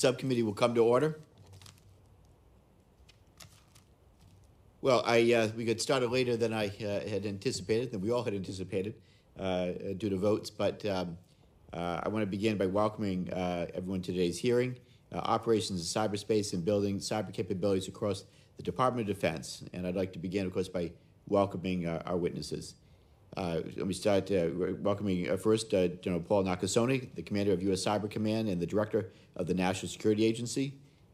subcommittee will come to order. Well, we got started later than I had anticipated, than we all had anticipated due to votes, but I want to begin by welcoming everyone to today's hearing, operations in cyberspace and building cyber capabilities across the Department of Defense. And I'd like to begin, of course, by welcoming our witnesses. Let me start welcoming first General Paul Nakasone, the Commander of U.S. Cyber Command and the Director of the National Security Agency,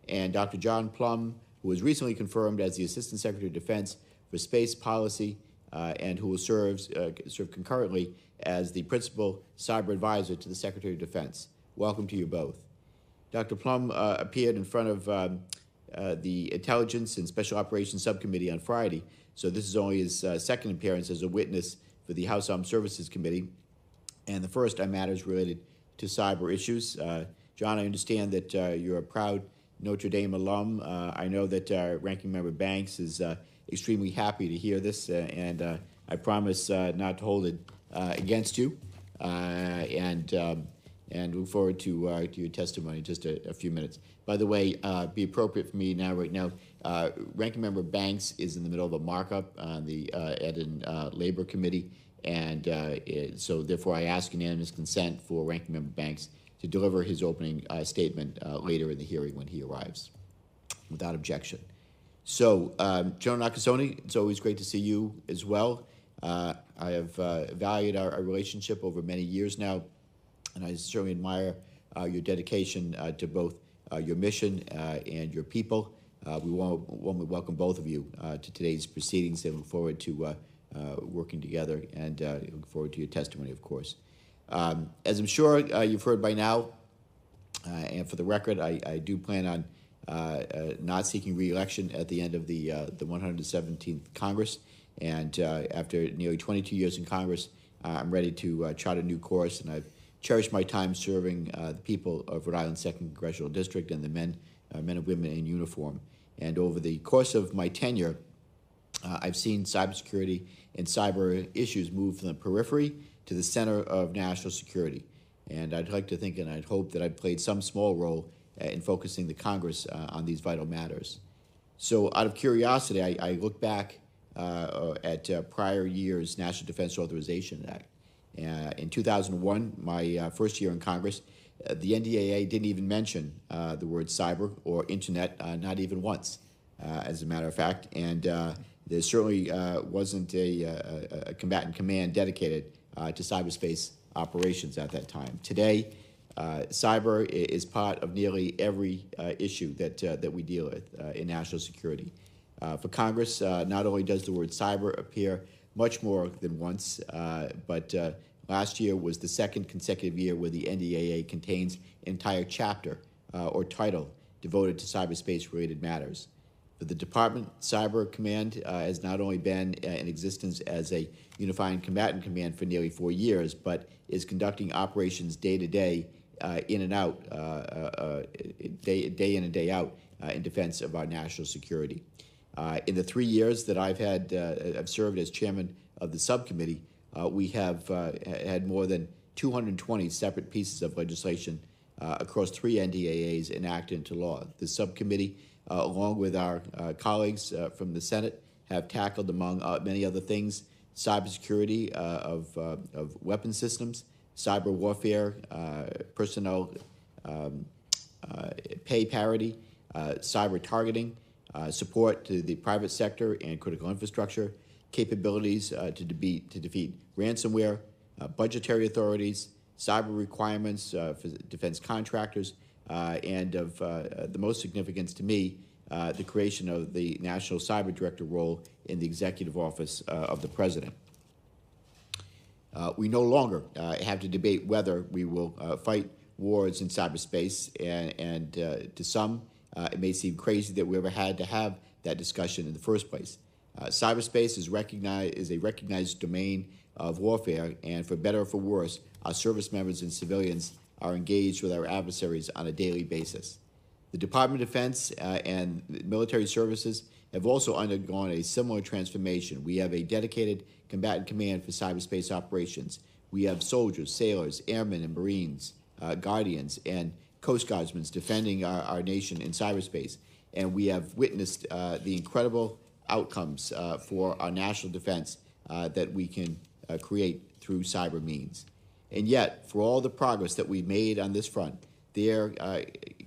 and Dr. John Plumb, who was recently confirmed as the Assistant Secretary of Defense for Space Policy and who will serve concurrently as the Principal Cyber Advisor to the Secretary of Defense. Welcome to you both. Dr. Plumb appeared in front of the Intelligence and Special Operations Subcommittee on Friday, so this is only his second appearance as a witness for the House Armed Services Committee, and the first on matters related to cyber issues. John, I understand that you're a proud Notre Dame alum. I know that Ranking Member Banks is extremely happy to hear this, and I promise not to hold it against you, and look forward to your testimony in just a few minutes. By the way, be appropriate for me right now, Ranking Member Banks is in the middle of a markup on the Ed and Labor Committee, and so therefore I ask unanimous consent for Ranking Member Banks to deliver his opening statement later in the hearing when he arrives, without objection. So, General Nakasone, it's always great to see you as well. I have valued our relationship over many years now, and I certainly admire your dedication to both your mission and your people. We warmly welcome both of you to today's proceedings and look forward to working together, and look forward to your testimony, of course. As I'm sure you've heard by now, and for the record, I do plan on not seeking re-election at the end of the 117th Congress. And after nearly 22 years in Congress, I'm ready to chart a new course, and I've cherished my time serving the people of Rhode Island's 2nd Congressional District and the men and women in uniform. And over the course of my tenure, I've seen cybersecurity and cyber issues move from the periphery to the center of national security. And I'd like to think and I'd hope that I've played some small role in focusing the Congress on these vital matters. So out of curiosity, I look back at prior year's National Defense Authorization Act. In 2001, my first year in Congress, the NDAA didn't even mention the word cyber or internet, not even once, as a matter of fact. And there certainly wasn't a combatant command dedicated to cyberspace operations at that time. Today, cyber is part of nearly every issue that we deal with in national security. For Congress, not only does the word cyber appear much more than once, but last year was the second consecutive year where the NDAA contains an entire chapter or title devoted to cyberspace-related matters. For the Department, Cyber Command has not only been in existence as a unifying combatant command for nearly 4 years, but is conducting operations day to day, in and out, day in and day out, in defense of our national security. In the 3 years that I've served as chairman of the subcommittee, we have had more than 220 separate pieces of legislation across 3 NDAAs enacted into law. The subcommittee, along with our colleagues from the Senate, have tackled, among many other things, cybersecurity of weapon systems, cyber warfare, personnel pay parity, cyber targeting, support to the private sector and critical infrastructure, capabilities to defeat ransomware, budgetary authorities, cyber requirements for defense contractors, and of the most significance to me, the creation of the National Cyber Director role in the Executive Office of the President. We no longer have to debate whether we will fight wars in cyberspace, and to some, it may seem crazy that we ever had to have that discussion in the first place. Cyberspace is a recognized domain of warfare, and for better or for worse, our service members and civilians are engaged with our adversaries on a daily basis. The Department of Defense and military services have also undergone a similar transformation. We have a dedicated combatant command for cyberspace operations. We have soldiers, sailors, airmen, and Marines, guardians, and Coast Guardsmen defending our nation in cyberspace. And we have witnessed the incredible outcomes for our national defense that we can create through cyber means. And yet, for all the progress that we've made on this front, there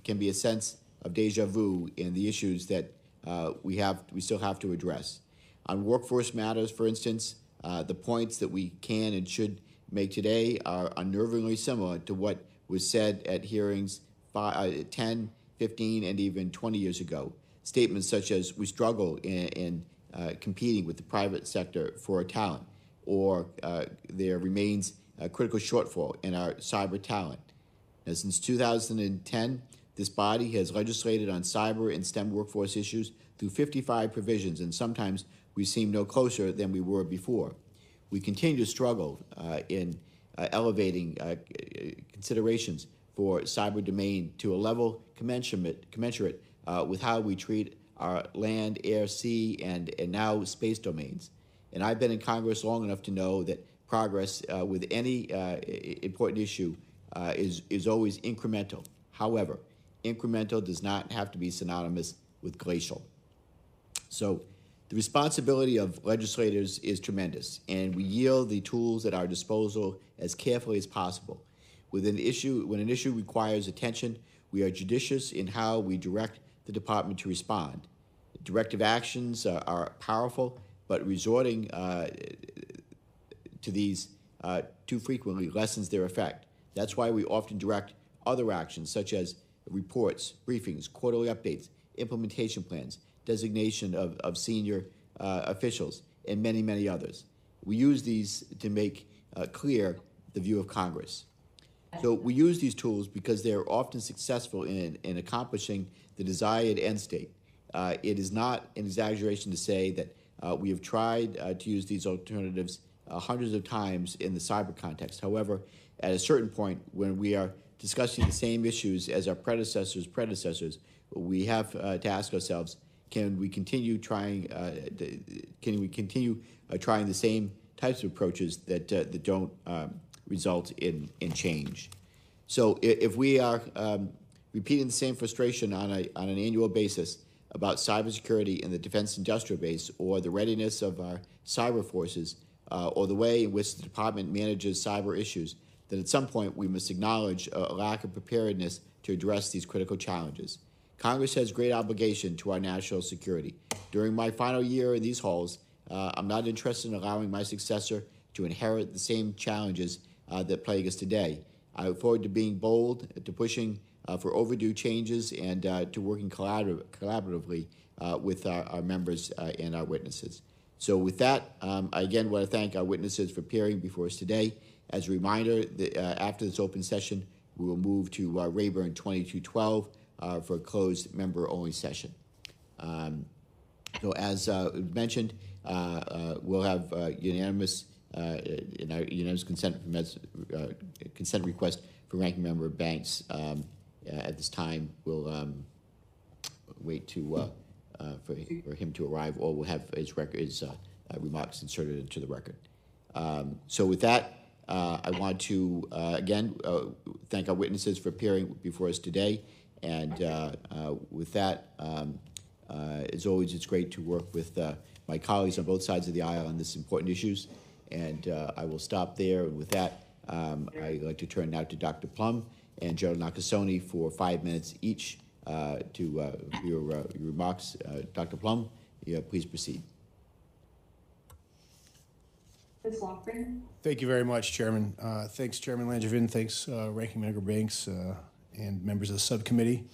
can be a sense of deja vu in the issues that we still have to address. On workforce matters, for instance, the points that we can and should make today are unnervingly similar to what was said at hearings 10, 15, and even 20 years ago. Statements such as we struggle in competing with the private sector for talent, or there remains a critical shortfall in our cyber talent. Now, since 2010, this body has legislated on cyber and STEM workforce issues through 55 provisions, and sometimes we seem no closer than we were before. We continue to struggle in elevating considerations for cyber domain to a level commensurate with how we treat our land, air, sea, and now space domains. And I've been in Congress long enough to know that progress with any important issue is always incremental. However, incremental does not have to be synonymous with glacial. So the responsibility of legislators is tremendous, and we yield the tools at our disposal as carefully as possible. When an issue requires attention, we are judicious in how we direct the department to respond. Directive actions are powerful, but resorting to these too frequently lessens their effect. That's why we often direct other actions, such as reports, briefings, quarterly updates, implementation plans, designation of senior officials, and many, many others. We use these to make clear the view of Congress. So we use these tools because they are often successful in accomplishing the desired end state. It is not an exaggeration to say that we have tried to use these alternatives hundreds of times in the cyber context. However, at a certain point, when we are discussing the same issues as our predecessors, we have to ask ourselves, can we continue trying trying the same types of approaches that don't result in change? So if we are repeating the same frustration on an annual basis about cybersecurity in the defense industrial base, or the readiness of our cyber forces, or the way in which the department manages cyber issues, then at some point we must acknowledge a lack of preparedness to address these critical challenges. Congress has great obligation to our national security. During my final year in these halls, I'm not interested in allowing my successor to inherit the same challenges that plague us today. I look forward to being bold, to pushing for overdue changes, and to working collaboratively with our members and our witnesses. So with that, I again want to thank our witnesses for appearing before us today. As a reminder, after this open session, we will move to Rayburn 2212 for a closed member-only session. So as mentioned, we'll have unanimous consent request for Ranking Member Banks. At this time, we'll wait for him to arrive, or we'll have his remarks inserted into the record. So with that, I want to again thank our witnesses for appearing before us today. And with that, as always, it's great to work with my colleagues on both sides of the aisle on this important issues. And I will stop there. And with that, I'd like to turn now to Dr. Plumb and General Nakasone for 5 minutes each to your remarks. Dr. Plumb, please proceed. Thank you very much, Chairman. Thanks, Chairman Langevin. Thanks, Ranking Member Banks and members of the subcommittee.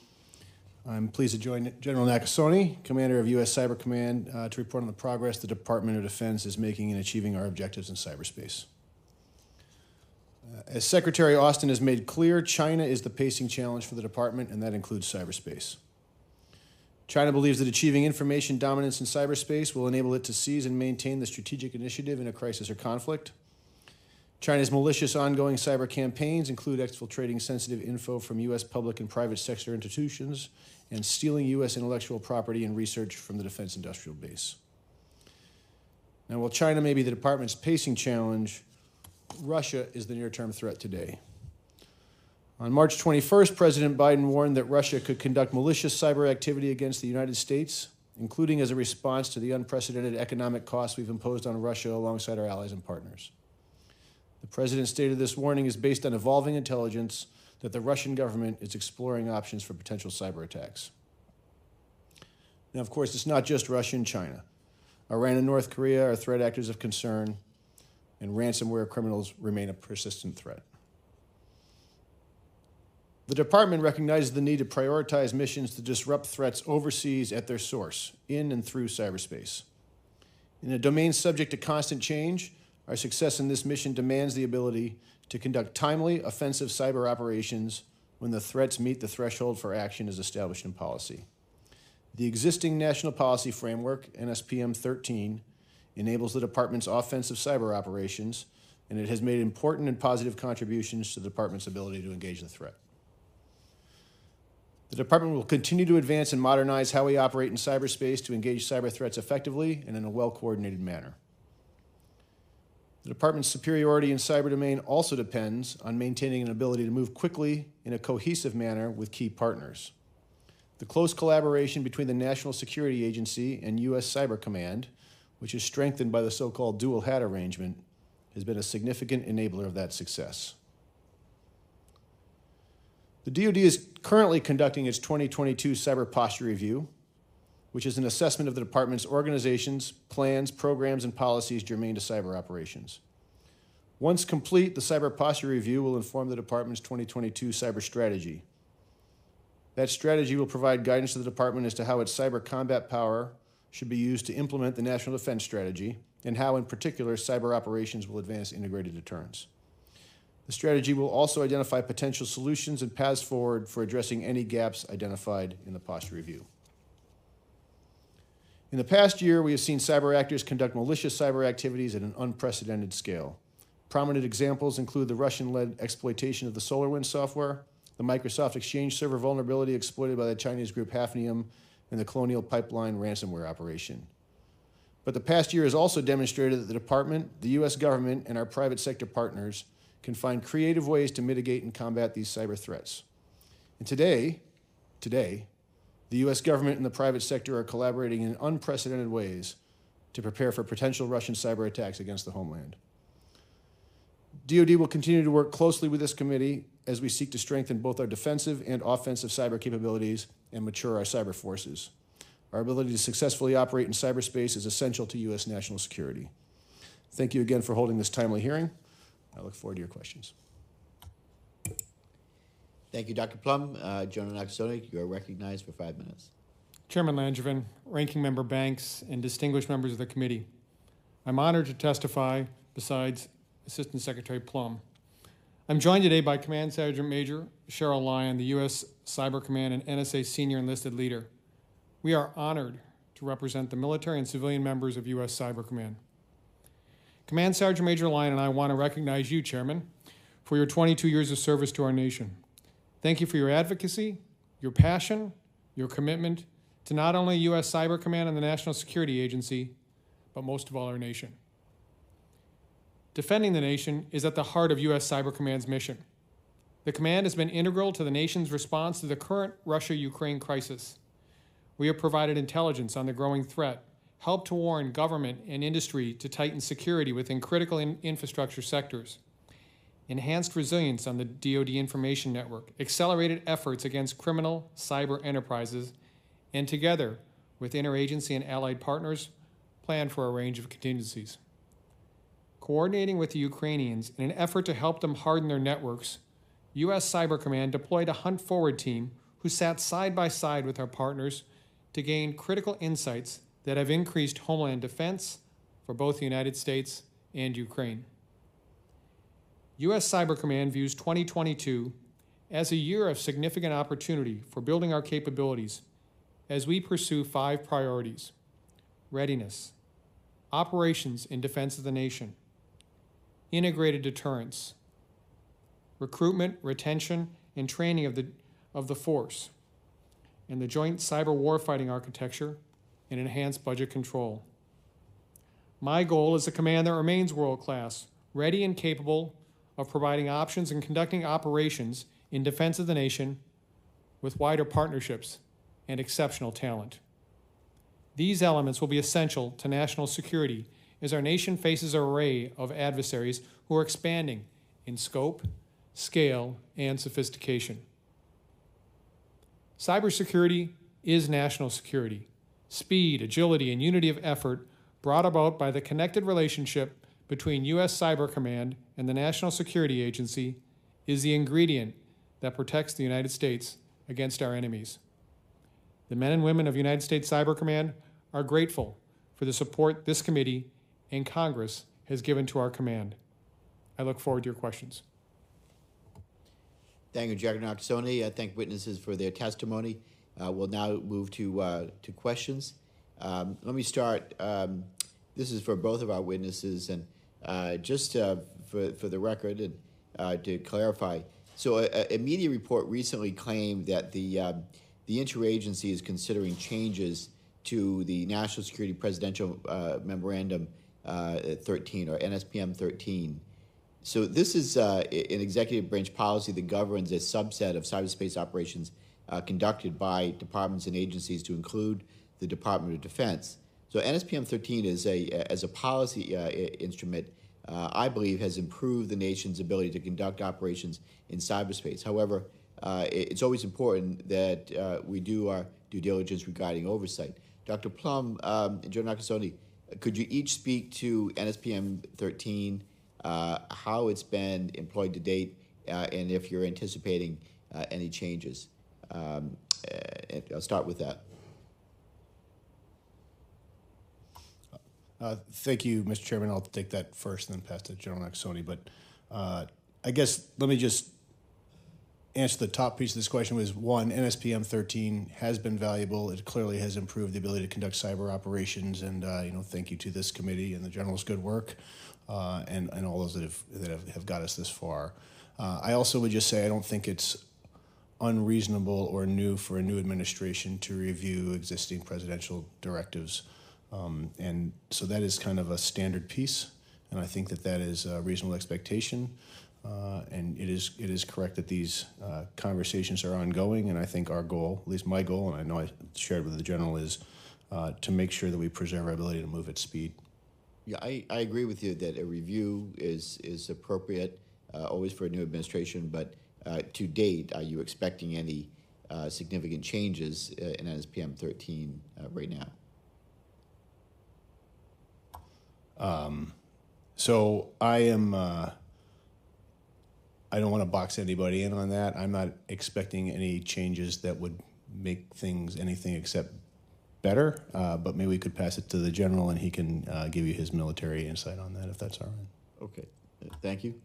I'm pleased to join General Nakasone, Commander of U.S. Cyber Command, to report on the progress the Department of Defense is making in achieving our objectives in cyberspace. As Secretary Austin has made clear, China is the pacing challenge for the department, and that includes cyberspace. China believes that achieving information dominance in cyberspace will enable it to seize and maintain the strategic initiative in a crisis or conflict. China's malicious ongoing cyber campaigns include exfiltrating sensitive info from U.S. public and private sector institutions and stealing U.S. intellectual property and research from the defense industrial base. Now, while China may be the department's pacing challenge, Russia is the near-term threat today. On March 21st, President Biden warned that Russia could conduct malicious cyber activity against the United States, including as a response to the unprecedented economic costs we've imposed on Russia alongside our allies and partners. The President stated this warning is based on evolving intelligence that the Russian government is exploring options for potential cyber attacks. Now, of course, it's not just Russia and China. Iran and North Korea are threat actors of concern, and ransomware criminals remain a persistent threat. The Department recognizes the need to prioritize missions to disrupt threats overseas at their source, in and through cyberspace. In a domain subject to constant change, our success in this mission demands the ability to conduct timely, offensive cyber operations when the threats meet the threshold for action as established in policy. The existing National Policy Framework, NSPM 13, enables the Department's offensive cyber operations, and it has made important and positive contributions to the Department's ability to engage the threat. The Department will continue to advance and modernize how we operate in cyberspace to engage cyber threats effectively and in a well-coordinated manner. The Department's superiority in cyber domain also depends on maintaining an ability to move quickly in a cohesive manner with key partners. The close collaboration between the National Security Agency and U.S. Cyber Command, which is strengthened by the so-called dual hat arrangement, has been a significant enabler of that success. The DOD is currently conducting its 2022 Cyber Posture Review, which is an assessment of the Department's organizations, plans, programs, and policies germane to cyber operations. Once complete, the Cyber Posture Review will inform the Department's 2022 cyber strategy. That strategy will provide guidance to the Department as to how its cyber combat power should be used to implement the National Defense Strategy, and how, in particular, cyber operations will advance integrated deterrence. The strategy will also identify potential solutions and paths forward for addressing any gaps identified in the posture review. In the past year, we have seen cyber actors conduct malicious cyber activities at an unprecedented scale. Prominent examples include the Russian-led exploitation of the SolarWinds software, the Microsoft Exchange server vulnerability exploited by the Chinese group Hafnium, and the Colonial Pipeline ransomware operation. But the past year has also demonstrated that the Department, the U.S. government, and our private sector partners can find creative ways to mitigate and combat these cyber threats. And today, the U.S. government and the private sector are collaborating in unprecedented ways to prepare for potential Russian cyber attacks against the homeland. DOD will continue to work closely with this committee as we seek to strengthen both our defensive and offensive cyber capabilities and mature our cyber forces. Our ability to successfully operate in cyberspace is essential to U.S. national security. Thank you again for holding this timely hearing. I look forward to your questions. Thank you, Dr. Plumb. General Nakasone, you are recognized for 5 minutes. Chairman Langevin, Ranking Member Banks, and distinguished members of the committee, I'm honored to testify besides Assistant Secretary Plumb. I'm joined today by Command Sergeant Major Cheryl Lyon, the U.S. Cyber Command and NSA Senior Enlisted Leader. We are honored to represent the military and civilian members of U.S. Cyber Command. Command Sergeant Major Lyon and I want to recognize you, Chairman, for your 22 years of service to our nation. Thank you for your advocacy, your passion, your commitment to not only U.S. Cyber Command and the National Security Agency, but most of all our nation. Defending the nation is at the heart of U.S. Cyber Command's mission. The command has been integral to the nation's response to the current Russia-Ukraine crisis. We have provided intelligence on the growing threat, helped to warn government and industry to tighten security within critical infrastructure sectors, enhanced resilience on the DOD information network, accelerated efforts against criminal cyber enterprises, and together with interagency and allied partners, planned for a range of contingencies. Coordinating with the Ukrainians in an effort to help them harden their networks, U.S. Cyber Command deployed a hunt forward team who sat side by side with our partners to gain critical insights that have increased homeland defense for both the United States and Ukraine. U.S. Cyber Command views 2022 as a year of significant opportunity for building our capabilities as we pursue 5 priorities: readiness, operations in defense of the nation, integrated deterrence, recruitment, retention, and training of the force, and the joint cyber warfighting architecture, and enhanced budget control. My goal is a command that remains world-class, ready and capable of providing options and conducting operations in defense of the nation with wider partnerships and exceptional talent. These elements will be essential to national security as our nation faces an array of adversaries who are expanding in scope, scale, and sophistication. Cybersecurity is national security. Speed, agility, and unity of effort brought about by the connected relationship between U.S. Cyber Command and the National Security Agency is the ingredient that protects the United States against our enemies. The men and women of United States Cyber Command are grateful for the support this committee and Congress has given to our command. I look forward to your questions. Thank you, General Nakasone. I thank witnesses for their testimony. We'll now move to questions. Let me start. This is for both of our witnesses, and just for the record and to clarify. So a media report recently claimed that the interagency is considering changes to the National Security Presidential Memorandum 13, or NSPM 13. So this is an executive branch policy that governs a subset of cyberspace operations conducted by departments and agencies, to include the Department of Defense. So NSPM 13 is as a policy instrument, I believe, has improved the nation's ability to conduct operations in cyberspace. However, it's always important that we do our due diligence regarding oversight. Dr. Plumb and Joe Nakasone, could you each speak to NSPM 13, how it's been employed to date, and if you're anticipating any changes? I'll start with that. Thank you, Mr. Chairman. I'll take that first and then pass to General Nakasone. But I guess let me just answer the top piece of this question. Was one, NSPM 13 has been valuable. It clearly has improved the ability to conduct cyber operations, and thank you to this committee and the general's good work, and all those that have got us this far. I also would just say I don't think it's unreasonable or new for a new administration to review existing presidential directives. And so that is kind of a standard piece, and I think that is a reasonable expectation. And it is correct that these conversations are ongoing, and I think our goal, at least my goal, and I know I shared with the general, is to make sure that we preserve our ability to move at speed. Yeah, I agree with you that a review is appropriate, always for a new administration, but to date, are you expecting any significant changes in NSPM 13 right now? So I am, I don't want to box anybody in on that. I'm not expecting any changes that would make things anything except better, but maybe we could pass it to the general and he can give you his military insight on that, if that's all right. Okay, thank you.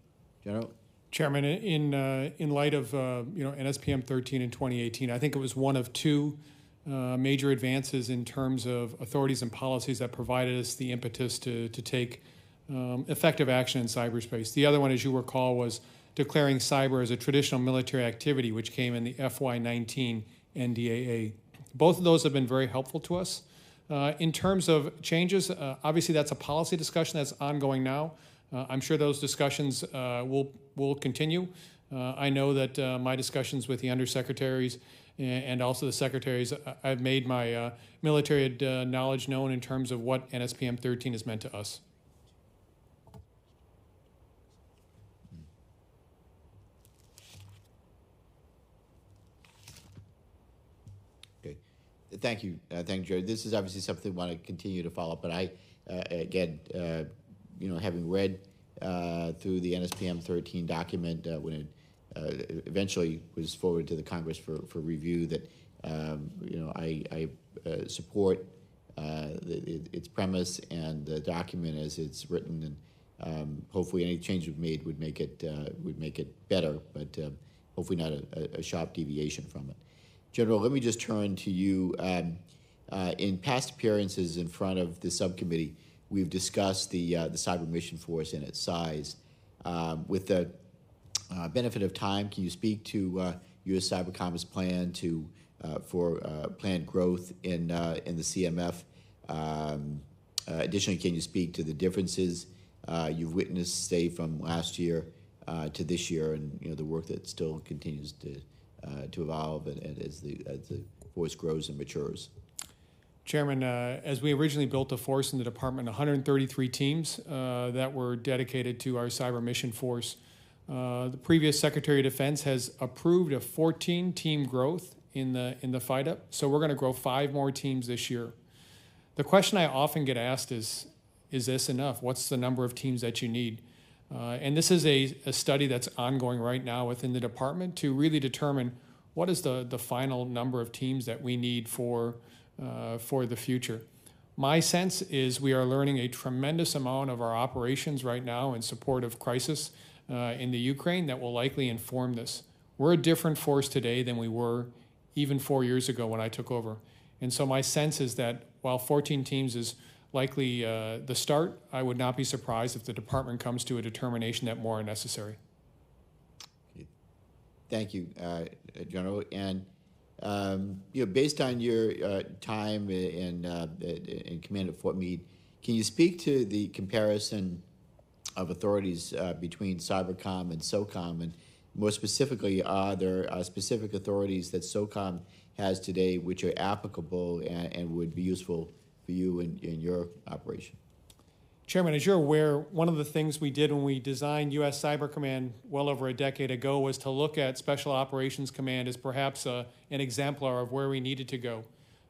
General? Chairman, in light of NSPM 13 in 2018, I think it was one of two major advances in terms of authorities and policies that provided us the impetus to take effective action in cyberspace. The other one, as you recall, was declaring cyber as a traditional military activity, which came in the FY19 NDAA. Both of those have been very helpful to us. In terms of changes, obviously that's a policy discussion that's ongoing now. I'm sure those discussions will continue. I know that my discussions with the undersecretaries and also the secretaries, I've made my military knowledge known in terms of what NSPM 13 has meant to us. Okay, thank you. Thank you, Jerry. This is obviously something we want to continue to follow up, but I, again, having read through the NSPM 13 document when it eventually was forwarded to the Congress for review, that I support its premise and the document as it's written, and hopefully any change we've made would make it better, but hopefully not a sharp deviation from it. General, let me just turn to you. In past appearances in front of the subcommittee, we've discussed the cyber mission force and its size. With the benefit of time, can you speak to U.S. Cybercom's plan for planned growth in the CMF? Additionally, can you speak to the differences you've witnessed, say, from last year to this year, and the work that still continues to evolve and as the force grows and matures. Chairman, as we originally built the force in the department, 133 teams that were dedicated to our cyber mission force. The previous Secretary of Defense has approved a 14-team growth in the fight-up, so we're going to grow 5 more teams this year. The question I often get asked is this enough? What's the number of teams that you need? And this is a study that's ongoing right now within the department to really determine what is the final number of teams that we need for the future. My sense is we are learning a tremendous amount of our operations right now in support of crisis in the Ukraine that will likely inform this. We're a different force today than we were even 4 years ago when I took over. And so my sense is that while 14 teams is likely the start, I would not be surprised if the department comes to a determination that more are necessary. Thank you, General. And based on your time in command at Fort Meade, can you speak to the comparison of authorities between Cybercom and SOCOM, and more specifically, are there specific authorities that SOCOM has today which are applicable and would be useful for you in your operation? Chairman, as you're aware, one of the things we did when we designed U.S. Cyber Command well over a decade ago was to look at Special Operations Command as perhaps an exemplar of where we needed to go.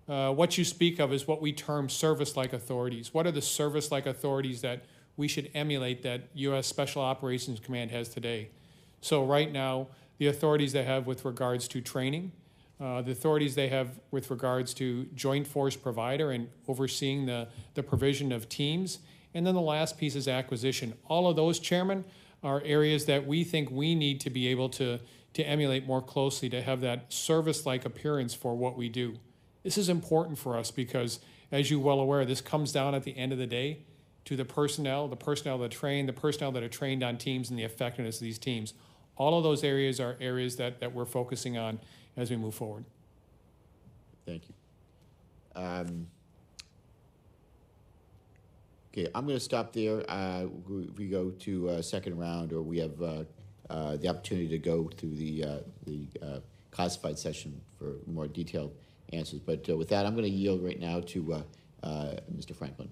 What you speak of is what we term service-like authorities. What are the service-like authorities that we should emulate that U.S. Special Operations Command has today? So right now, the authorities they have with regards to training, the authorities they have with regards to joint force provider and overseeing the provision of teams, and then the last piece is acquisition. All of those, Chairman, are areas that we think we need to be able to emulate more closely to have that service-like appearance for what we do. This is important for us because, as you're well aware, this comes down at the end of the day to the personnel that train, the personnel that are trained on teams, and the effectiveness of these teams. All of those areas are areas that we're focusing on as we move forward. Thank you. Okay, I'm going to stop there. We go to a second round, or we have the opportunity to go through the classified session for more detailed answers. But with that, I'm going to yield right now to Mr. Franklin.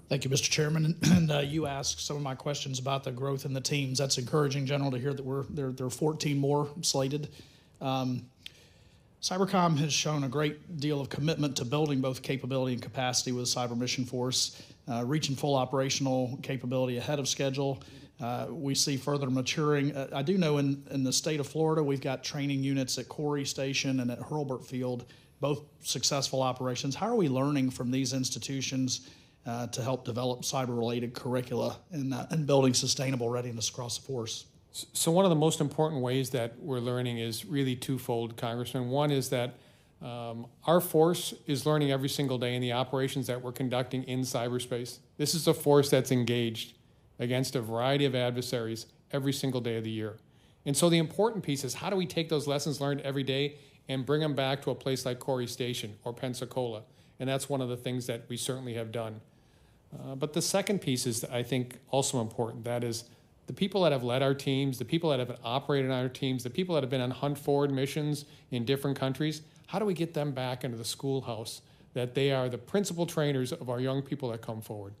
Thank you, Mr. Chairman. And you asked some of my questions about the growth in the teams. That's encouraging, General, to hear that there are 14 more slated. Cybercom has shown a great deal of commitment to building both capability and capacity with the Cyber Mission Force, reaching full operational capability ahead of schedule. We see further maturing. I do know in the state of Florida, we've got training units at Corey Station and at Hurlburt Field, both successful operations. How are we learning from these institutions to help develop cyber-related curricula and building sustainable readiness across the force? So one of the most important ways that we're learning is really twofold, Congressman. One is that our force is learning every single day in the operations that we're conducting in cyberspace. This is a force that's engaged against a variety of adversaries every single day of the year. And so the important piece is how do we take those lessons learned every day and bring them back to a place like Corey Station or Pensacola? And that's one of the things that we certainly have done. But the second piece is, I think, also important. That is the people that have led our teams, the people that have operated on our teams, the people that have been on hunt forward missions in different countries, how do we get them back into the schoolhouse, that they are the principal trainers of our young people that come forward?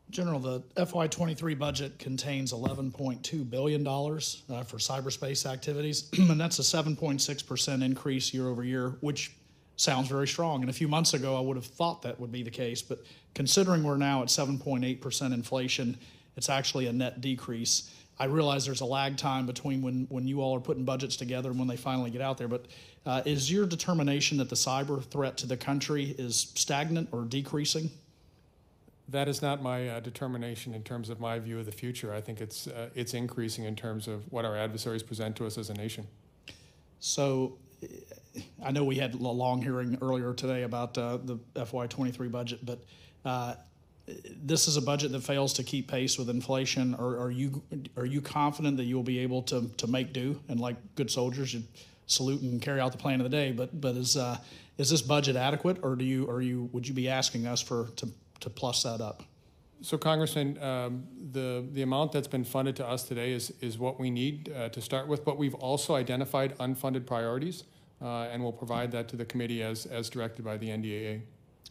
General, the FY23 budget contains $11.2 billion for cyberspace activities, and that's a 7.6% increase year over year, which sounds very strong. And a few months ago, I would have thought that would be the case. But considering we're now at 7.8% inflation, it's actually a net decrease. I realize there's a lag time between when you all are putting budgets together and when they finally get out there. But is your determination that the cyber threat to the country is stagnant or decreasing? That is not my determination in terms of my view of the future. I think it's increasing in terms of what our adversaries present to us as a nation. So I know we had a long hearing earlier today about the FY23 budget, but this is a budget that fails to keep pace with inflation. Are you confident that you'll be able to make do? And like good soldiers, you salute and carry out the plan of the day. But is this budget adequate, or would you be asking us to plus that up? So, Congressman, the amount that's been funded to us today is what we need to start with, but we've also identified unfunded priorities, and we'll provide that to the committee as directed by the NDAA.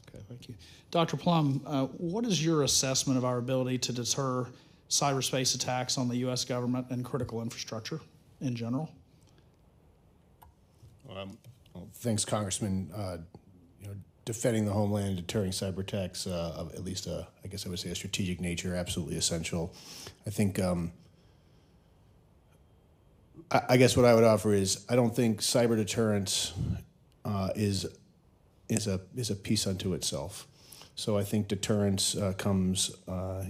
Okay, thank you. Dr. Plumb, what is your assessment of our ability to deter cyberspace attacks on the U.S. government and critical infrastructure in general? Well, thanks, Congressman. Defending the homeland and deterring cyber attacks of at least I guess I would say a strategic nature, absolutely essential. I think I guess what I would offer is I don't think cyber deterrence is a piece unto itself. So I think deterrence comes.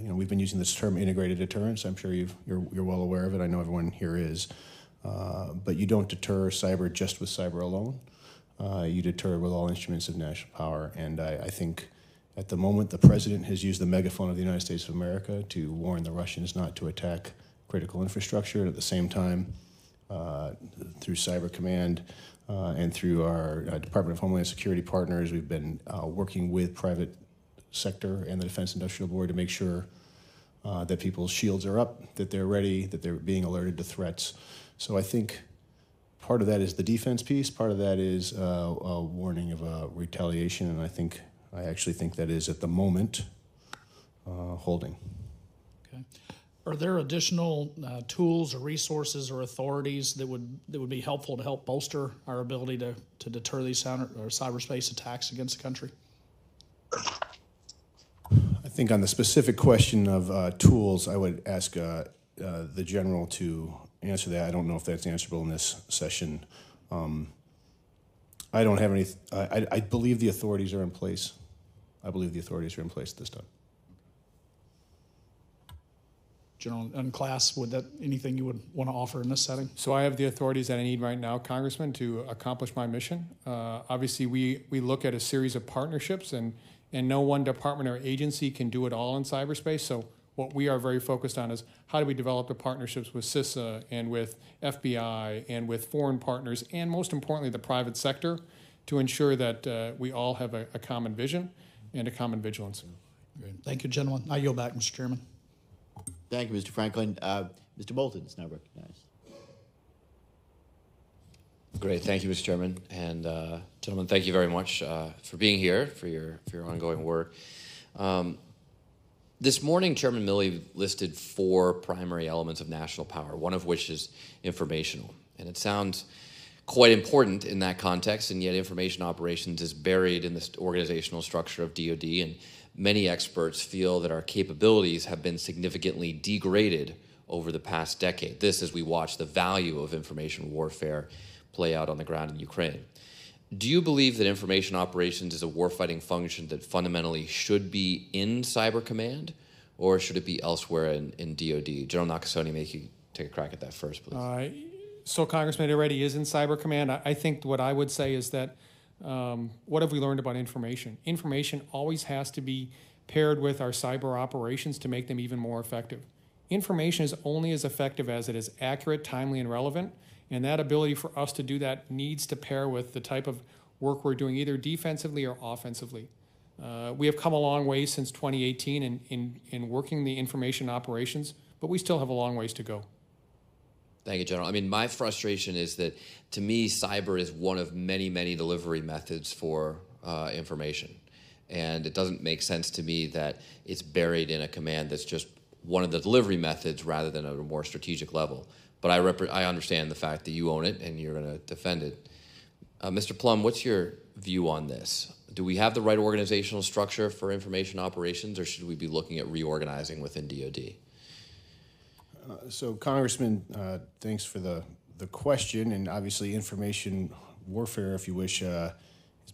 We've been using this term integrated deterrence. I'm sure you're well aware of it. I know everyone here is. But you don't deter cyber just with cyber alone. You deter with all instruments of national power. And I think at the moment the president has used the megaphone of the United States of America to warn the Russians not to attack critical infrastructure. And at the same time, through Cyber Command and through our Department of Homeland Security partners, we've been working with private sector and the Defense Industrial Board to make sure that people's shields are up, that they're ready, that they're being alerted to threats. So I think part of that is the defense piece. Part of that is a warning of retaliation, and I actually think that is at the moment holding. Okay. Are there additional tools or resources or authorities that would be helpful to help bolster our ability to deter these cyberspace attacks against the country? I think on the specific question of tools, I would ask the general to answer that. I don't know if that's answerable in this session. I don't have any. I believe the authorities are in place. I believe the authorities are in place at this time. General and class, would that anything you would want to offer in this setting? So I have the authorities that I need right now, Congressman, to accomplish my mission. Obviously, we look at a series of partnerships, and no one department or agency can do it all in cyberspace. So what we are very focused on is how do we develop the partnerships with CISA and with FBI and with foreign partners and, most importantly, the private sector to ensure that we all have a common vision and a common vigilance. Great. Thank you, gentlemen. I yield back, Mr. Chairman. Thank you, Mr. Franklin. Mr. Bolton is now recognized. Great, thank you, Mr. Chairman, and gentlemen, thank you very much for being here, for your ongoing work. This morning, Chairman Milley listed 4 primary elements of national power, one of which is informational, and it sounds quite important in that context, and yet information operations is buried in this organizational structure of DOD, and many experts feel that our capabilities have been significantly degraded over the past decade. This as we watch the value of information warfare play out on the ground in Ukraine. Do you believe that information operations is a warfighting function that fundamentally should be in Cyber Command, or should it be elsewhere in DOD? General Nakasone, make you take a crack at that first, please. So, Congressman, it already is in Cyber Command. I think what I would say is that what have we learned about information? Information always has to be paired with our cyber operations to make them even more effective. Information is only as effective as it is accurate, timely, and relevant, and that ability for us to do that needs to pair with the type of work we're doing either defensively or offensively. We have come a long way since 2018 in working the information operations, but we still have a long ways to go. Thank you, General. I mean, my frustration is that, to me, cyber is one of many, many delivery methods for information. And it doesn't make sense to me that it's buried in a command that's just one of the delivery methods rather than at a more strategic level. But I understand the fact that you own it and you're going to defend it. Mr. Plumb, what's your view on this? Do we have the right organizational structure for information operations, or should we be looking at reorganizing within DOD? So, Congressman, thanks for the question, and obviously information warfare, if you wish, has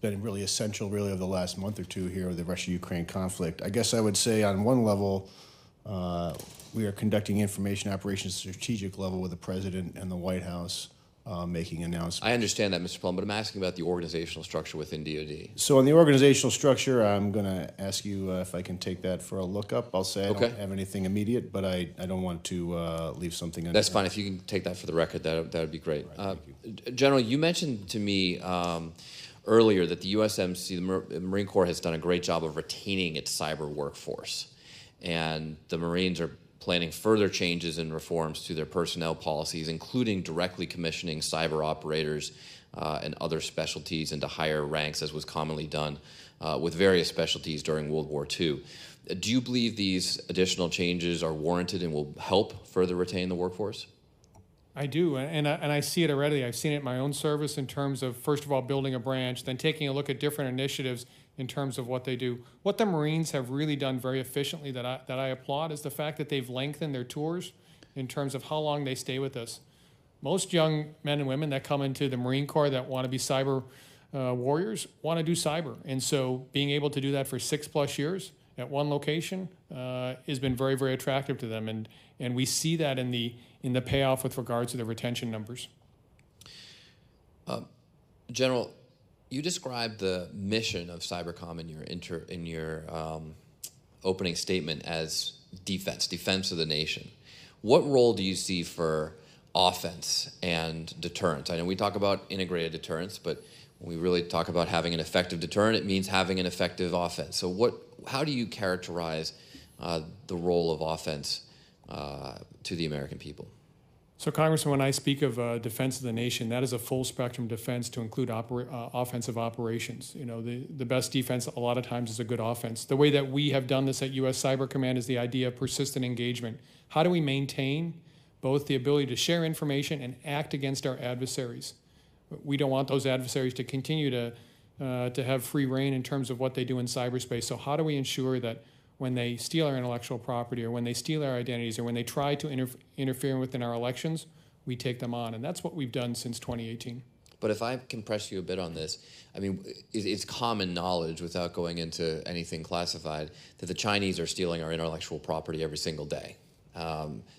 been really essential really over the last month or two here with the Russia-Ukraine conflict. I guess I would say on one level, we are conducting information operations at a strategic level with the President and the White House making announcements. I understand that, Mr. Plumb, but I'm asking about the organizational structure within DOD. So in the organizational structure, I'm going to ask you if I can take that for a look-up. I'll say I don't have anything immediate, but I don't want to leave something That's fine. If you can take that for the record, that would be great. Right, General, you mentioned to me earlier that the USMC, the Marine Corps, has done a great job of retaining its cyber workforce. and the Marines are planning further changes and reforms to their personnel policies, including directly commissioning cyber operators and other specialties into higher ranks, as was commonly done with various specialties during World War II. Do you believe these additional changes are warranted and will help further retain the workforce? I do, and I see it already. I've seen it in my own service in terms of, first of all, building a branch, then taking a look at different initiatives in terms of what they do. What the Marines have really done very efficiently that I applaud is the fact that they've lengthened their tours in terms of how long they stay with us. Most young men and women that come into the Marine Corps that want to be cyber warriors want to do cyber. And so being able to do that for 6+ years at one location has been very, very attractive to them. And we see that in the payoff with regards to the retention numbers. General, you described the mission of Cybercom in your opening statement as defense of the nation. What role do you see for offense and deterrence? I know we talk about integrated deterrence, but when we really talk about having an effective deterrent, it means having an effective offense. So how do you characterize the role of offense to the American people? So, Congressman, when I speak of defense of the nation, that is a full spectrum defense to include offensive operations. You know, the best defense a lot of times is a good offense. The way that we have done this at U.S. Cyber Command is the idea of persistent engagement. How do we maintain both the ability to share information and act against our adversaries? We don't want those adversaries to continue to have free reign in terms of what they do in cyberspace. So how do we ensure that when they steal our intellectual property or when they steal our identities or when they try to interfere within our elections, we take them on? And that's what we've done since 2018. But if I can press you a bit on this, I mean, it's common knowledge, without going into anything classified, that the Chinese are stealing our intellectual property every single day.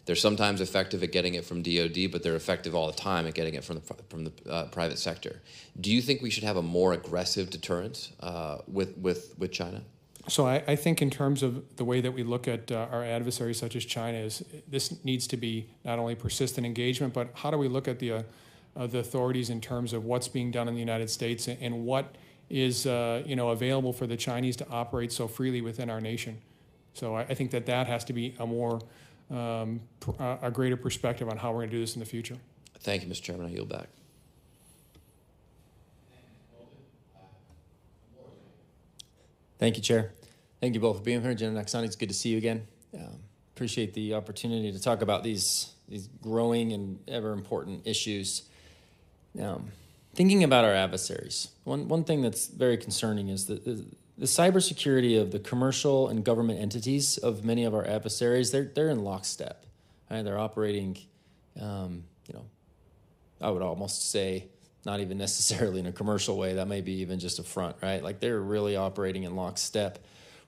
They're sometimes effective at getting it from DOD, but they're effective all the time at getting it from the private sector. Do you think we should have a more aggressive deterrence with China? So I think in terms of the way that we look at our adversaries such as China, this needs to be not only persistent engagement, but how do we look at the authorities in terms of what's being done in the United States and what is available for the Chinese to operate so freely within our nation. So I think that has to be a greater perspective on how we're going to do this in the future. Thank you, Mr. Chairman. I yield back. Thank you, Chair. Thank you both for being here. General Nakasone, it's good to see you again. Appreciate the opportunity to talk about these growing and ever important issues. Thinking about our adversaries, one thing that's very concerning is that the cybersecurity of the commercial and government entities of many of our adversaries, they're in lockstep. Right? They're operating, I would almost say, not even necessarily in a commercial way. That may be even just a front, right? Like they're really operating in lockstep,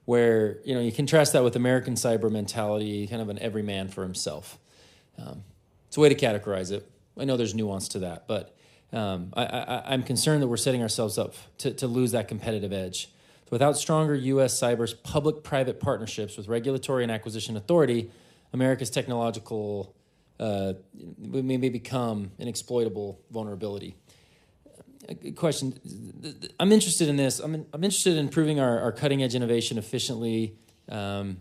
where you contrast that with American cyber mentality, kind of an every man for himself. It's a way to categorize it. I know there's nuance to that, but I'm concerned that we're setting ourselves up to lose that competitive edge. Without stronger U.S. cyber's public-private partnerships with regulatory and acquisition authority, America's technological may become an exploitable vulnerability. A question. I'm interested in this. I'm interested in improving our cutting-edge innovation efficiently, and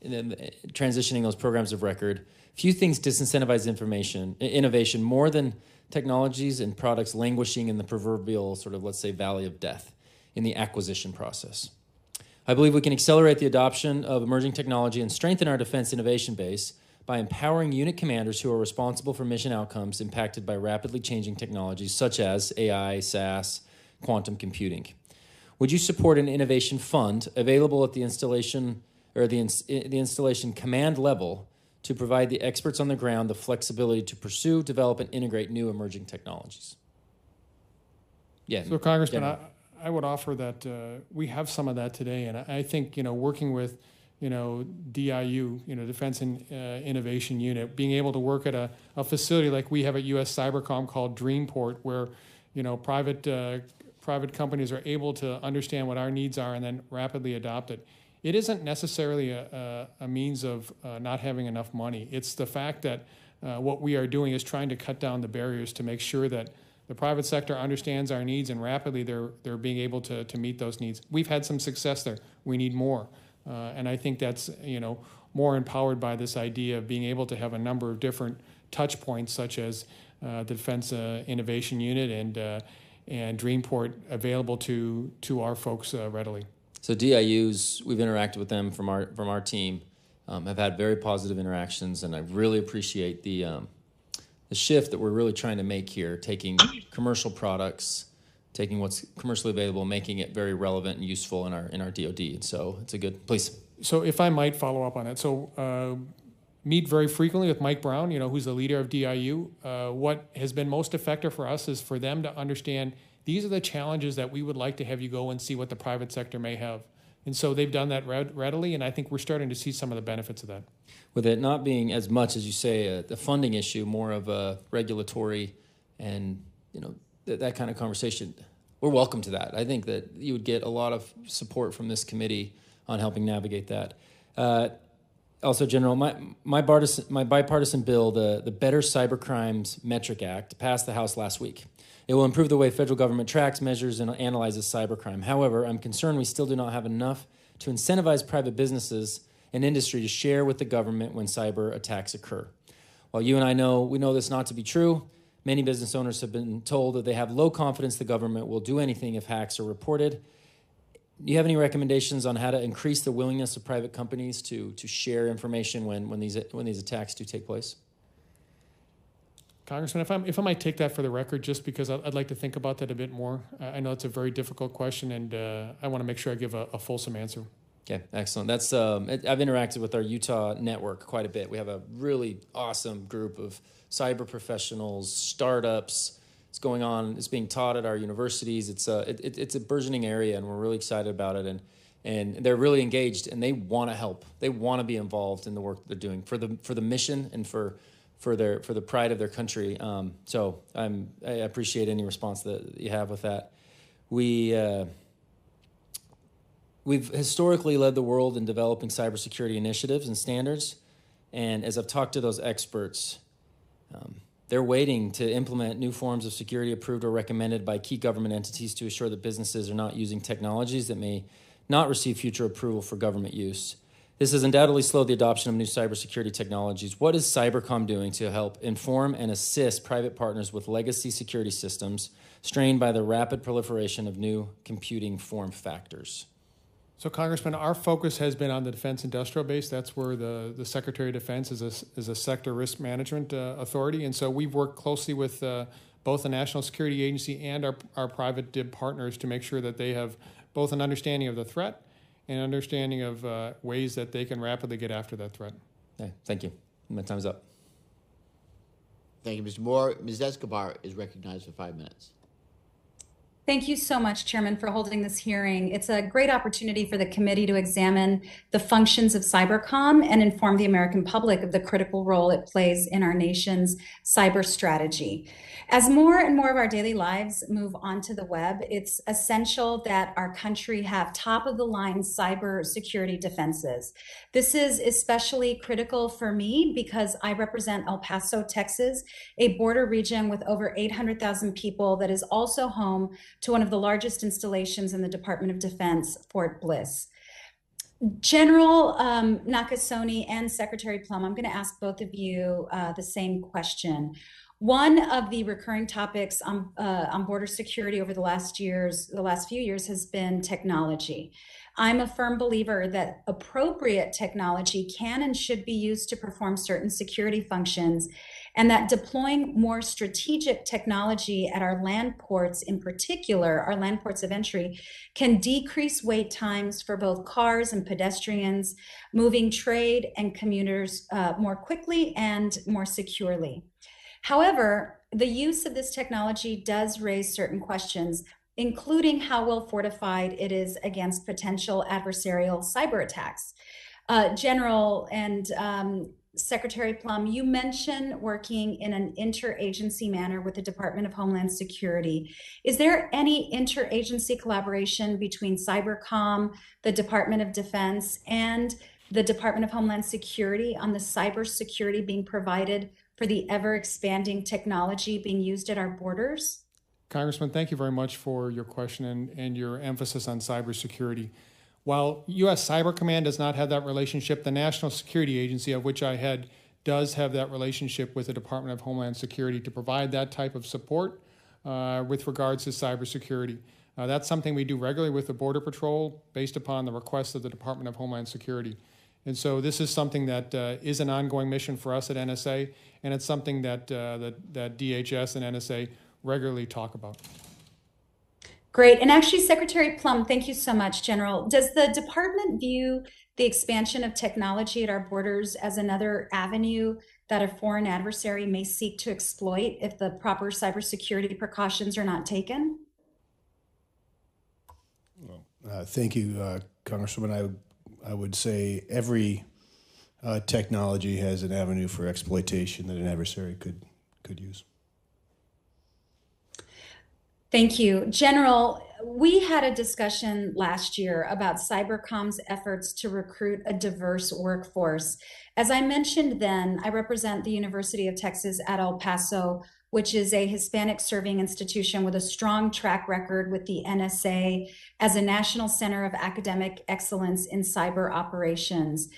then transitioning those programs of record. Few things disincentivize innovation more than technologies and products languishing in the proverbial sort of, let's say, valley of death in the acquisition process. I believe we can accelerate the adoption of emerging technology and strengthen our defense innovation base by empowering unit commanders who are responsible for mission outcomes impacted by rapidly changing technologies such as AI, SaaS, quantum computing. Would you support an innovation fund available at the installation or the installation command level to provide the experts on the ground the flexibility to pursue, develop, and integrate new emerging technologies? Yeah. So, Congressman, I would offer that we have some of that today, and I think working with DIU, Defense and Innovation Unit, being able to work at a facility like we have at U.S. Cybercom called Dreamport, where private companies are able to understand what our needs are and then rapidly adopt it. It isn't necessarily a means of not having enough money. It's the fact that what we are doing is trying to cut down the barriers to make sure that the private sector understands our needs and rapidly they're being able to meet those needs. We've had some success there. We need more. And I think that's, more empowered by this idea of being able to have a number of different touch points, such as the Defense Innovation Unit and Dreamport available to our folks readily. So DIUs, we've interacted with them from our team, have had very positive interactions, and I really appreciate the shift that we're really trying to make here, taking commercial products, taking what's commercially available, making it very relevant and useful in our DOD. And so it's a good, please. So if I might follow up on it. So meet very frequently with Mike Brown, who's the leader of DIU. What has been most effective for us is for them to understand these are the challenges that we would like to have you go and see what the private sector may have. And so they've done that readily, and I think we're starting to see some of the benefits of that. With it not being as much as you say the funding issue, more of a regulatory and that kind of conversation, we're welcome to that. I think that you would get a lot of support from this committee on helping navigate that. Also, General, my bipartisan bill, the Better Cybercrimes Metric Act, passed the House last week. It will improve the way federal government tracks, measures, and analyzes cybercrime. However, I'm concerned we still do not have enough to incentivize private businesses and industry to share with the government when cyber attacks occur. While you and I know this not to be true, many business owners have been told that they have low confidence the government will do anything if hacks are reported. Do you have any recommendations on how to increase the willingness of private companies to share information when these attacks do take place? Congressman, if I might take that for the record, just because I'd like to think about that a bit more. I know it's a very difficult question, and I want to make sure I give a fulsome answer. Okay, excellent. That's I've interacted with our Utah network quite a bit. We have a really awesome group of cyber professionals, startups. It's going on. It's being taught at our universities. It's a burgeoning area, and we're really excited about it. And they're really engaged, and they want to help. They want to be involved in the work that they're doing for the mission and for the pride of their country. So I appreciate any response that you have with that. We've historically led the world in developing cybersecurity initiatives and standards, and as I've talked to those experts, they're waiting to implement new forms of security approved or recommended by key government entities to assure that businesses are not using technologies that may not receive future approval for government use. This has undoubtedly slowed the adoption of new cybersecurity technologies. What is Cybercom doing to help inform and assist private partners with legacy security systems strained by the rapid proliferation of new computing form factors? So, Congressman, our focus has been on the defense industrial base. That's where the Secretary of Defense is a sector risk management authority. And so we've worked closely with both the National Security Agency and our private DIB partners to make sure that they have both an understanding of the threat and understanding of ways that they can rapidly get after that threat. Okay, thank you. My time's up. Thank you, Mr. Moore. Ms. Escobar is recognized for 5 minutes. Thank you so much, Chairman, for holding this hearing. It's a great opportunity for the committee to examine the functions of cybercom and inform the American public of the critical role it plays in our nation's cyber strategy. As more and more of our daily lives move onto the web, it's essential that our country have top-of-the-line cyber security defenses. This is especially critical for me because I represent El Paso, Texas, a border region with over 800,000 people that is also home to one of the largest installations in the Department of Defense, Fort Bliss. General Nakasone and Secretary Plumb, I'm going to ask both of you the same question. One of the recurring topics on border security over the last few years has been technology. I'm a firm believer that appropriate technology can and should be used to perform certain security functions, and that deploying more strategic technology at our land ports, in particular, our land ports of entry, can decrease wait times for both cars and pedestrians, moving trade and commuters more quickly and more securely. However, the use of this technology does raise certain questions, including how well fortified it is against potential adversarial cyber attacks. General and Secretary Plumb, you mentioned working in an interagency manner with the Department of Homeland Security. Is there any interagency collaboration between Cybercom, the Department of Defense, and the Department of Homeland Security on the cybersecurity being provided for the ever-expanding technology being used at our borders? Congressman, thank you very much for your question and your emphasis on cybersecurity. While U.S. Cyber Command does not have that relationship, the National Security Agency, of which I head, does have that relationship with the Department of Homeland Security to provide that type of support with regards to cybersecurity. That's something we do regularly with the Border Patrol based upon the request of the Department of Homeland Security. And so this is something that is an ongoing mission for us at NSA, and it's something that DHS and NSA regularly talk about. Great. And actually, Secretary Plumb, thank you so much, General. Does the department view the expansion of technology at our borders as another avenue that a foreign adversary may seek to exploit if the proper cybersecurity precautions are not taken? Thank you, Congresswoman. I would say every technology has an avenue for exploitation that an adversary could use. Thank you. General, we had a discussion last year about Cybercom's efforts to recruit a diverse workforce. As I mentioned then, I represent the University of Texas at El Paso, which is a Hispanic serving institution with a strong track record with the NSA as a national center of academic excellence in cyber operations.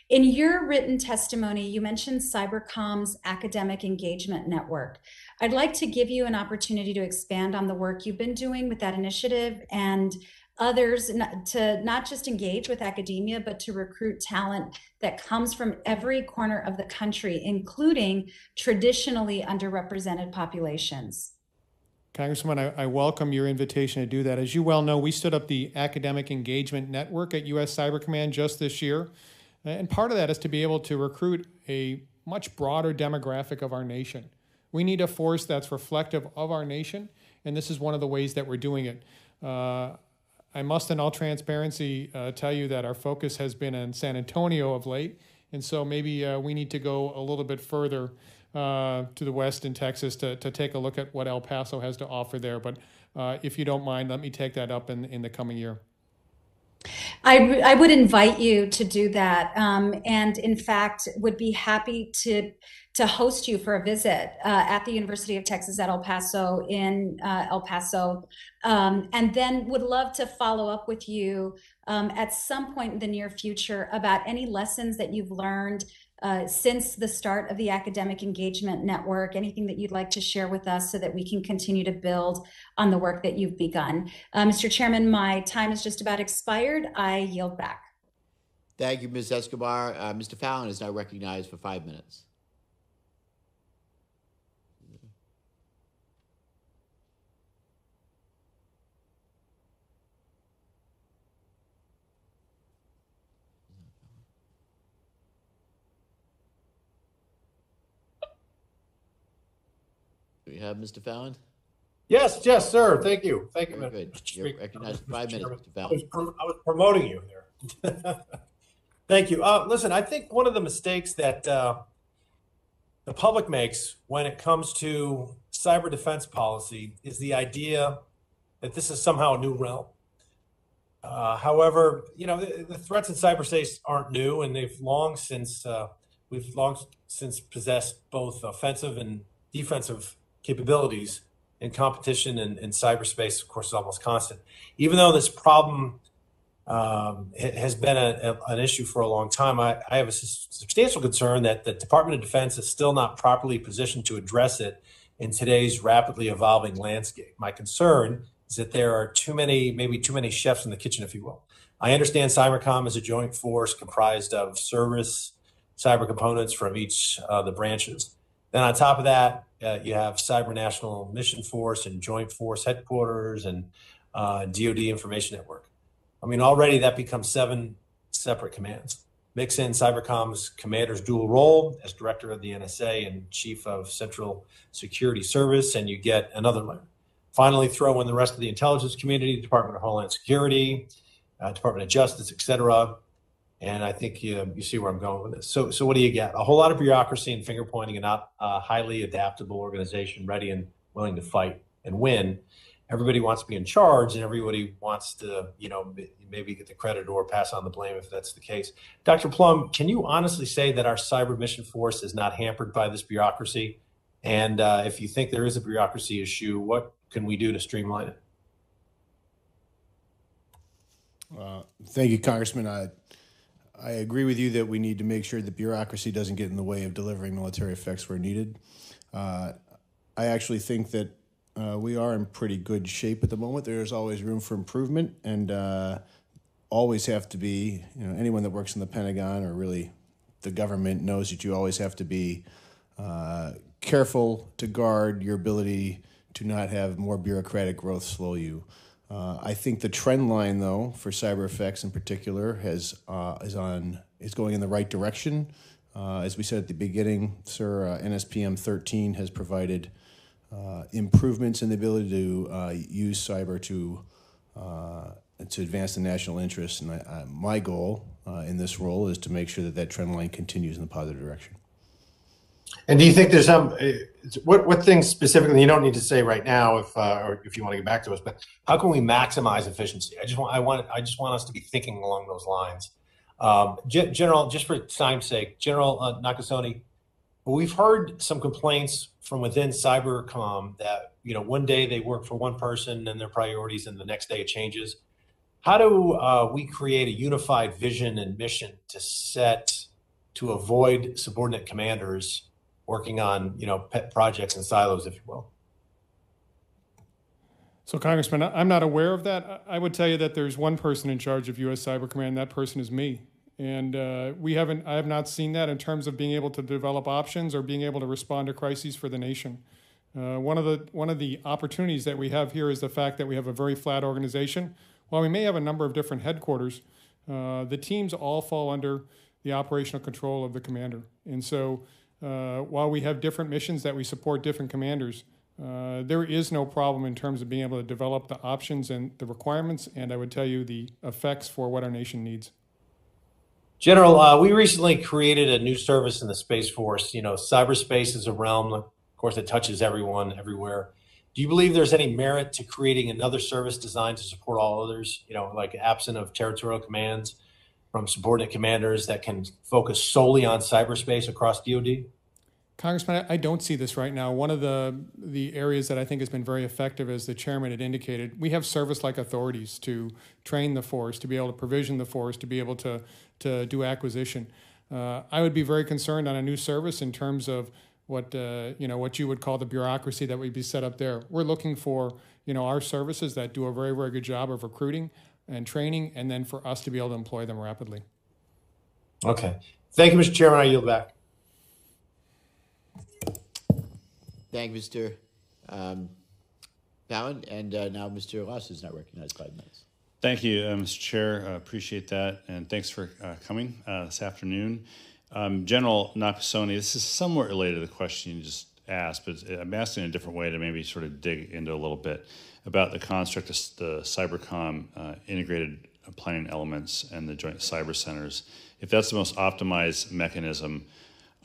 In your written testimony, you mentioned Cybercom's academic engagement network. I'd like to give you an opportunity to expand on the work you've been doing with that initiative and others to not just engage with academia, but to recruit talent that comes from every corner of the country, including traditionally underrepresented populations. Congresswoman, I welcome your invitation to do that. As you well know, we stood up the Academic Engagement Network at U.S. Cyber Command just this year. And part of that is to be able to recruit a much broader demographic of our nation. We need a force that's reflective of our nation, and this is one of the ways that we're doing it. I must, in all transparency, tell you that our focus has been in San Antonio of late, and so maybe we need to go a little bit further to the west in Texas to take a look at what El Paso has to offer there. But if you don't mind, let me take that up in the coming year. I would invite you to do that, and in fact would be happy to host you for a visit at the University of Texas at El Paso in El Paso, and then would love to follow up with you at some point in the near future about any lessons that you've learned since the start of the Academic Engagement Network, anything that you'd like to share with us so that we can continue to build on the work that you've begun. Mr. Chairman, my time is just about expired. I yield back. Thank you, Ms. Escobar. Mr. Fallon is now recognized for 5 minutes. Do we have Mr. Fallon? Yes, sir. Thank you. Thank you. Very good. You're recognized for 5 minutes, Mr. I Fallon. was promoting you there. Thank you. Listen, I think one of the mistakes that the public makes when it comes to cyber defense policy is the idea that this is somehow a new realm. However, the threats in cyberspace aren't new, and we've long since possessed both offensive and defensive capabilities, and competition in cyberspace, of course, is almost constant. Even though this problem has been an issue for a long time, I have a substantial concern that the Department of Defense is still not properly positioned to address it in today's rapidly evolving landscape. My concern is that there are maybe too many chefs in the kitchen, if you will. I understand Cybercom is a joint force comprised of service cyber components from each of the branches. Then on top of that, you have Cyber National Mission Force and Joint Force Headquarters and DOD Information Network. I mean, already that becomes 7 separate commands. Mix in Cybercom's commander's dual role as director of the NSA and chief of Central Security Service, and you get another layer. Finally, throw in the rest of the intelligence community, Department of Homeland Security, Department of Justice, et cetera. And I think you see where I'm going with this. So what do you get? A whole lot of bureaucracy and finger pointing, and not a highly adaptable organization ready and willing to fight and win. Everybody wants to be in charge, and everybody wants to, maybe get the credit or pass on the blame if that's the case. Dr. Plumb, can you honestly say that our cyber mission force is not hampered by this bureaucracy? And if you think there is a bureaucracy issue, what can we do to streamline it? Thank you, Congressman. I agree with you that we need to make sure that bureaucracy doesn't get in the way of delivering military effects where needed. I actually think that we are in pretty good shape at the moment. There's always room for improvement, and always have to be, anyone that works in the Pentagon or really the government knows that you always have to be careful to guard your ability to not have more bureaucratic growth slow you. I think the trend line, though, for cyber effects in particular is going in the right direction. As we said at the beginning, sir, NSPM 13 has provided improvements in the ability to use cyber to advance the national interest. And my goal in this role is to make sure that trend line continues in the positive direction. And do you think there's some what things specifically, you don't need to say right now or if you want to get back to us, but how can we maximize efficiency? I just want us to be thinking along those lines. General, just for time's sake, General Nakasone, we've heard some complaints from within Cybercom that one day they work for one person and their priorities, and the next day it changes. How do we create a unified vision and mission to avoid subordinate commanders working on, pet projects and silos, if you will? So, Congressman, I'm not aware of that. I would tell you that there's one person in charge of U.S. Cyber Command. That person is me. And I have not seen that in terms of being able to develop options or being able to respond to crises for the nation. One of the opportunities that we have here is the fact that we have a very flat organization. While we may have a number of different headquarters, the teams all fall under the operational control of the commander. And so while we have different missions that we support different commanders, there is no problem in terms of being able to develop the options and the requirements, and I would tell you the effects for what our nation needs. General, we recently created a new service in the Space Force. Cyberspace is a realm, of course, that touches everyone, everywhere. Do you believe there's any merit to creating another service designed to support all others, like absent of territorial commands from subordinate commanders that can focus solely on cyberspace across DOD? Congressman, I don't see this right now. One of the areas that I think has been very effective, as the chairman had indicated, we have service-like authorities to train the force, to be able to provision the force, to be able to do acquisition. I would be very concerned on a new service in terms of what you would call the bureaucracy that would be set up there. We're looking for our services that do a very, very good job of recruiting and training, and then for us to be able to employ them rapidly. Okay. Thank you, Mr. Chairman. I yield back. Thank you, Mr. Fallon. And now Mr. Ross is not recognized 5 minutes. Thank you, Mr. Chair. Appreciate that. And thanks for coming this afternoon. General Nakasone, this is somewhat related to the question you just asked, but I'm asking in a different way to maybe sort of dig into a little bit about the construct of the Cybercom integrated planning elements and the joint cyber centers. If that's the most optimized mechanism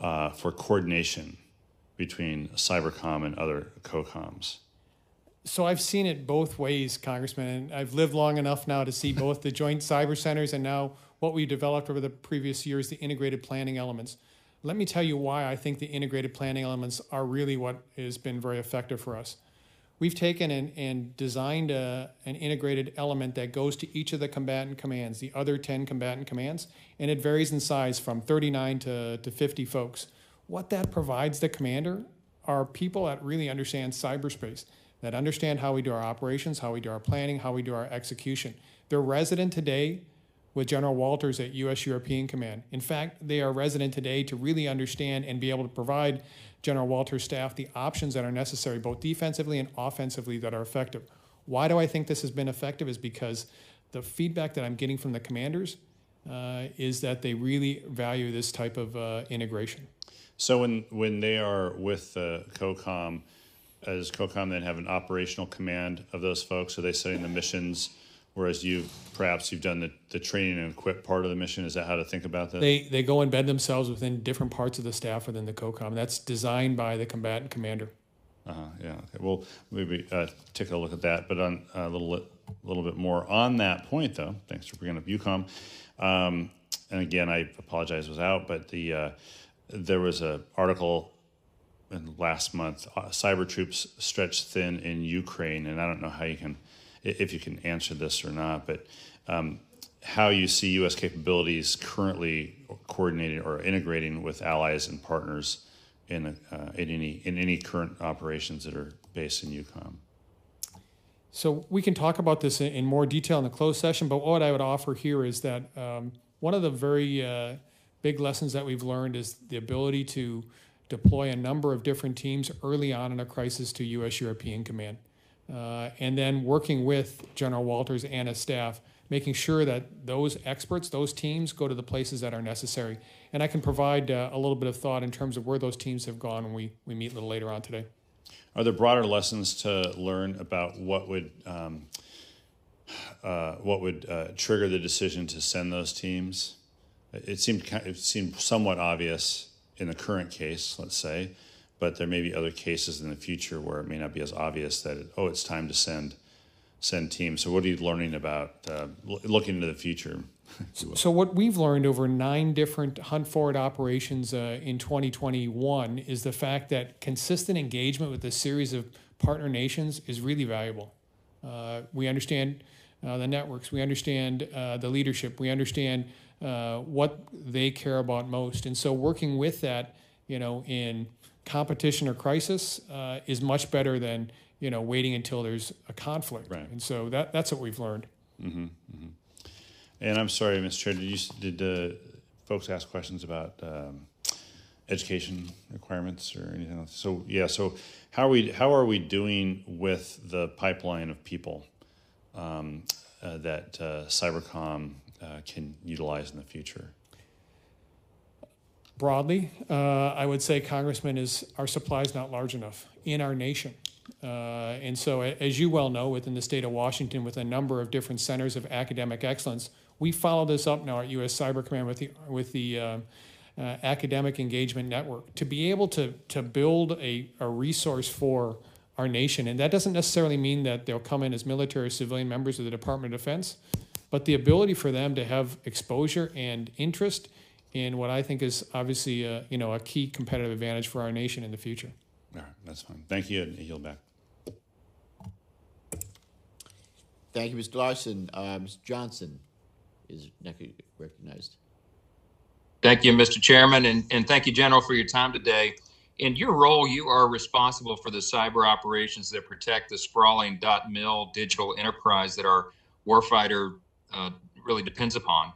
for coordination between Cybercom and other COCOMs. So I've seen it both ways, Congressman, and I've lived long enough now to see both the joint cyber centers and now what we developed over the previous years, the integrated planning elements. Let me tell you why I think the integrated planning elements are really what has been very effective for us. We've taken and designed an integrated element that goes to each of the combatant commands, the other 10 combatant commands, and it varies in size from 39 to 50 folks. What that provides the commander are people that really understand cyberspace, that understand how we do our operations, how we do our planning, how we do our execution. They're resident today with General Walters at U.S. European Command. In fact, they are resident today to really understand and be able to provide General Walters' staff the options that are necessary, both defensively and offensively, that are effective. Why do I think this has been effective is because the feedback that I'm getting from the commanders is that they really value this type of integration. So when they are with COCOM, does COCOM then have an operational command of those folks? Are they setting the missions, whereas you've done the training and equip part of the mission? Is that how to think about that? They go embed themselves within different parts of the staff within the COCOM. That's designed by the combatant commander. Yeah. Okay. Well, maybe take a look at that, but on a little bit more on that point, though. Thanks for bringing up UCOM. And again, I apologize, was out, but there was an article last month, cyber troops stretched thin in Ukraine, and I don't know how if you can answer this or not, but how you see U.S. capabilities currently coordinating or integrating with allies and partners in any current operations that are based in EUCOM. So we can talk about this in more detail in the closed session, but what I would offer here is that one of the very big lessons that we've learned is the ability to deploy a number of different teams early on in a crisis to U.S. European Command. And then working with General Walters and his staff, making sure that those experts, those teams, go to the places that are necessary. And I can provide a little bit of thought in terms of where those teams have gone when we meet a little later on today. Are there broader lessons to learn about what would trigger the decision to send those teams? It seemed somewhat obvious in the current case, let's say, but there may be other cases in the future where it may not be as obvious that it's time to send teams. So what are you learning about looking into the future? So what we've learned over 9 different hunt forward operations in 2021 is the fact that consistent engagement with a series of partner nations is really valuable. We understand the networks, we understand the leadership, we understand what they care about most. And so working with that, in competition or crisis is much better than, waiting until there's a conflict. Right. And so that's what we've learned. Mm-hmm, mm-hmm. And I'm sorry, Mr. Chair, did folks ask questions about education requirements or anything else? So yeah, so how are we doing with the pipeline of people that Cybercom can utilize in the future? Broadly, I would say, Congressman, our supply is not large enough in our nation. And so, as you well know, within the state of Washington, with a number of different centers of academic excellence, we follow this up now at U.S. Cyber Command with the Academic Engagement Network to be able to build a resource for our nation. And that doesn't necessarily mean that they'll come in as military or civilian members of the Department of Defense, but the ability for them to have exposure and interest in what I think is obviously a key competitive advantage for our nation in the future. All right, that's fine. Thank you, and yield back. Thank you, Mr. Larson. Mr. Johnson is next recognized. Thank you, Mr. Chairman, and thank you, General, for your time today. In your role, you are responsible for the cyber operations that protect the sprawling .mil digital enterprise that our warfighter really depends upon.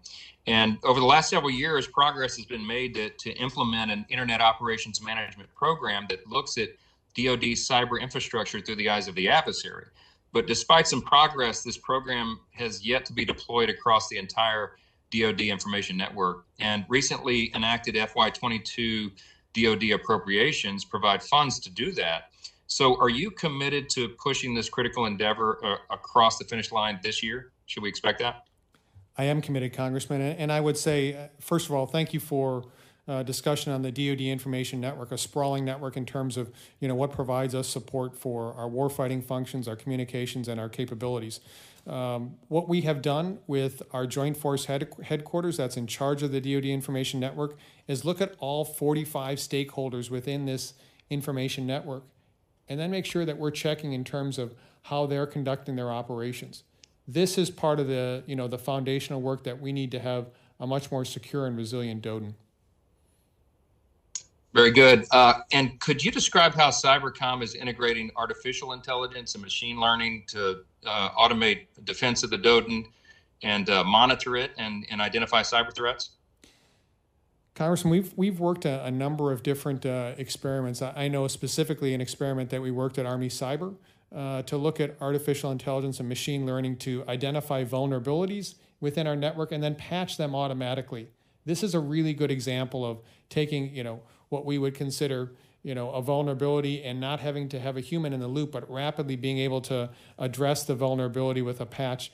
And over the last several years, progress has been made to implement an Internet Operations Management program that looks at DOD cyber infrastructure through the eyes of the adversary. But despite some progress, this program has yet to be deployed across the entire DOD information network. And recently enacted FY22 DOD appropriations provide funds to do that. So are you committed to pushing this critical endeavor across the finish line this year? Should we expect that? I am committed, Congressman. And I would say, first of all, thank you for discussion on the DOD information network, a sprawling network in terms of what provides us support for our warfighting functions, our communications, and our capabilities. What we have done with our Joint Force headquarters that's in charge of the DOD information network is look at all 45 stakeholders within this information network and then make sure that we're checking in terms of how they're conducting their operations. This is part of the the foundational work that we need to have a much more secure and resilient DOD. Very good. And could you describe how Cybercom is integrating artificial intelligence and machine learning to automate defense of the DOD and monitor it and identify cyber threats? Congressman, we've worked a number of different experiments. I know specifically an experiment that we worked at Army Cyber to look at artificial intelligence and machine learning to identify vulnerabilities within our network and then patch them automatically. This is a really good example of taking, what we would consider, a vulnerability and not having to have a human in the loop, but rapidly being able to address the vulnerability with a patch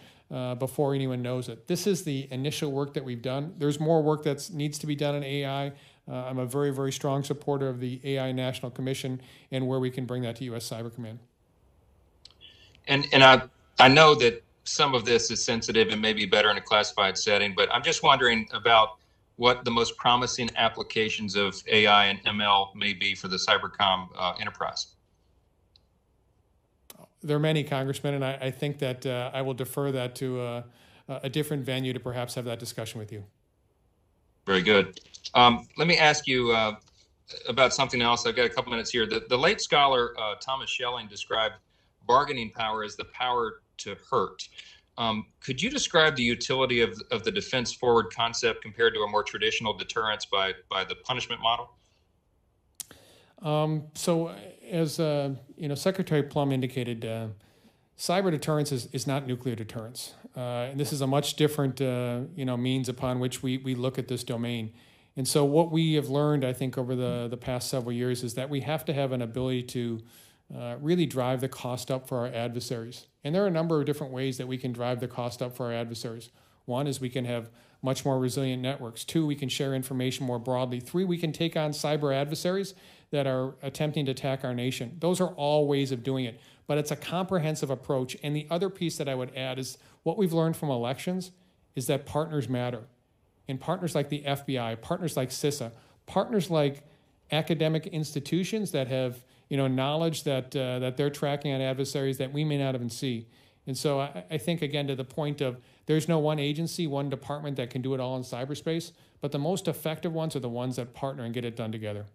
before anyone knows it. This is the initial work that we've done. There's more work that needs to be done in AI. I'm a very, very strong supporter of the AI National Commission and where we can bring that to U.S. Cyber Command. And I know that some of this is sensitive and maybe better in a classified setting, but I'm just wondering about what the most promising applications of AI and ML may be for the Cybercom enterprise. There are many, Congressman, and I think that I will defer that to a different venue to perhaps have that discussion with you. Very good. Let me ask you about something else. I've got a couple minutes here. The late scholar Thomas Schelling described bargaining power as the power to hurt. Could you describe the utility of the defense forward concept compared to a more traditional deterrence by the punishment model? So as Secretary Plumb indicated, cyber deterrence is not nuclear deterrence. And this is a much different means upon which we look at this domain. And so what we have learned, I think, over the past several years is that we have to have an ability to really drive the cost up for our adversaries. And there are a number of different ways that we can drive the cost up for our adversaries. One is we can have much more resilient networks. Two, we can share information more broadly. Three, we can take on cyber adversaries that are attempting to attack our nation. Those are all ways of doing it, but it's a comprehensive approach. And the other piece that I would add is what we've learned from elections is that partners matter. And partners like the FBI, partners like CISA, partners like academic institutions that have knowledge that they're tracking on adversaries that we may not even see. And so I think, again, to the point of there's no one agency, one department that can do it all in cyberspace, but the most effective ones are the ones that partner and get it done together.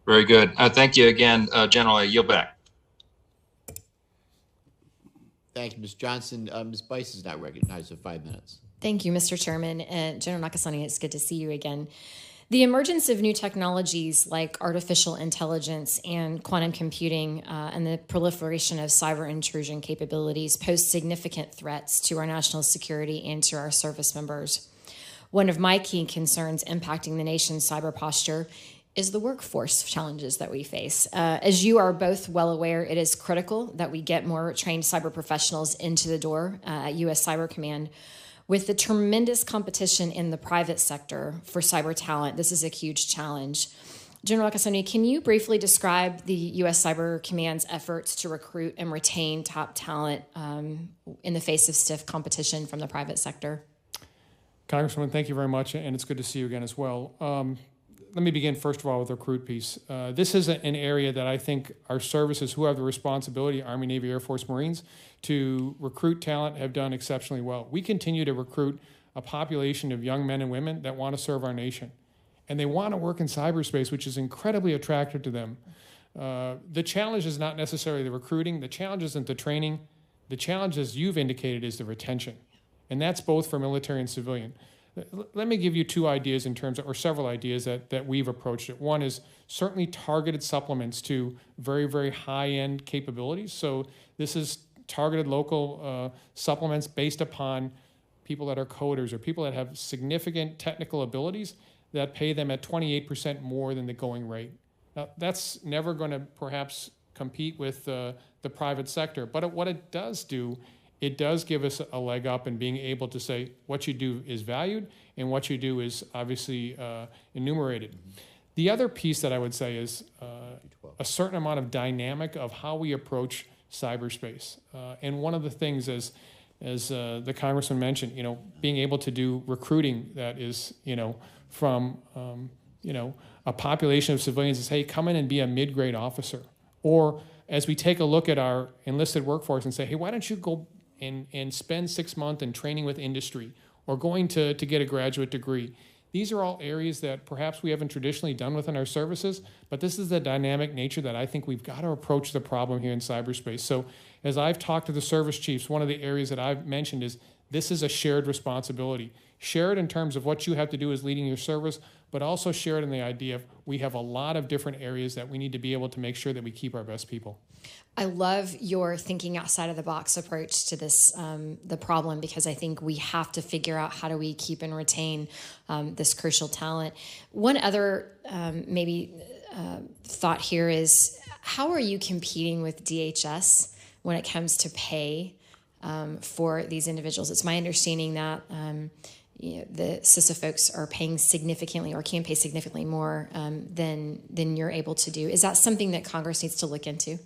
Very good. Thank you again, General. I yield back. Thank you, Ms. Johnson. Ms. Bice is now recognized for 5 minutes. Thank you, Mr. Chairman. General Nakasone, it's good to see you again. The emergence of new technologies like artificial intelligence and quantum computing and the proliferation of cyber intrusion capabilities pose significant threats to our national security and to our service members. One of my key concerns impacting the nation's cyber posture is the workforce challenges that we face. As you are both well aware, it is critical that we get more trained cyber professionals into the door at U.S. Cyber Command. With the tremendous competition in the private sector for cyber talent, this is a huge challenge. General Nakasone, can you briefly describe the U.S. Cyber Command's efforts to recruit and retain top talent in the face of stiff competition from the private sector? Congresswoman, thank you very much, and it's good to see you again as well. Let me begin, first of all, with the recruit piece. This is an area that I think our services, who have the responsibility, Army, Navy, Air Force, Marines, to recruit talent have done exceptionally well. We continue to recruit a population of young men and women that want to serve our nation. And they want to work in cyberspace, which is incredibly attractive to them. The challenge is not necessarily the recruiting. The challenge isn't the training. The challenge, as you've indicated, is the retention. And that's both for military and civilian. Let me give you two ideas in terms of, or several ideas that we've approached it. One is certainly targeted supplements to very, very high-end capabilities. So this is targeted local supplements based upon people that are coders or people that have significant technical abilities that pay them at 28% more than the going rate. Now, that's never going to perhaps compete with the private sector, but what it does do, it does give us a leg up in being able to say what you do is valued and what you do is obviously enumerated. The other piece that I would say is a certain amount of dynamic of how we approach cyberspace. And one of the things is, as the Congressman mentioned, being able to do recruiting that is, from, a population of civilians is, hey, come in and be a mid-grade officer. Or as we take a look at our enlisted workforce and say, hey, why don't you go and spend 6 months in training with industry or going to get a graduate degree. These are all areas that perhaps we haven't traditionally done within our services, but this is the dynamic nature that I think we've got to approach the problem here in cyberspace. So as I've talked to the service chiefs, one of the areas that I've mentioned is this is a shared responsibility. Shared in terms of what you have to do as leading your service, but also shared in the idea of we have a lot of different areas that we need to be able to make sure that we keep our best people. I love your thinking outside of the box approach to this, the problem, because I think we have to figure out how do we keep and retain this crucial talent. One other thought here is, how are you competing with DHS when it comes to pay for these individuals? It's my understanding that the CISA folks are paying significantly or can pay significantly more than you're able to do. Is that something that Congress needs to look into?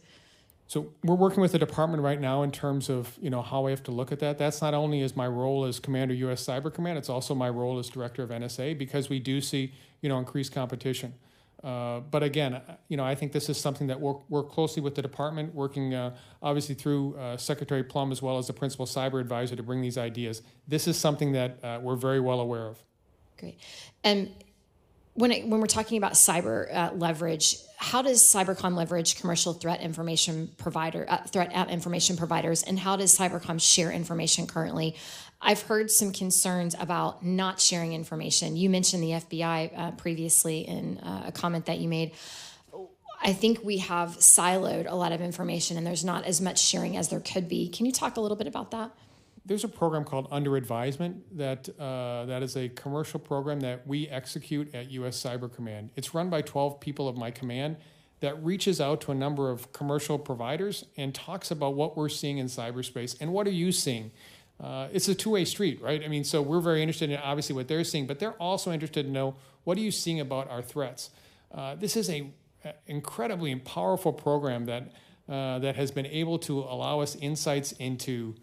So we're working with the department right now in terms of how we have to look at that. That's not only as my role as Commander U.S. Cyber Command, it's also my role as Director of NSA, because we do see increased competition. But again, I think this is something that we'll work closely with the department, working obviously through Secretary Plumb as well as the principal cyber advisor to bring these ideas. This is something that we're very well aware of. Great. And when we're talking about cyber leverage, how does Cybercom leverage commercial threat at information providers, and how does Cybercom share information currently? I've heard some concerns about not sharing information. You mentioned the FBI previously in a comment that you made. I think we have siloed a lot of information, and there's not as much sharing as there could be. Can you talk a little bit about that? There's a program called Under Advisement that is a commercial program that we execute at U.S. Cyber Command. It's run by 12 people of my command that reaches out to a number of commercial providers and talks about what we're seeing in cyberspace and what are you seeing. It's a two-way street, right? I mean, so we're very interested in obviously what they're seeing, but they're also interested to know what are you seeing about our threats. This is a incredibly powerful program that has been able to allow us insights into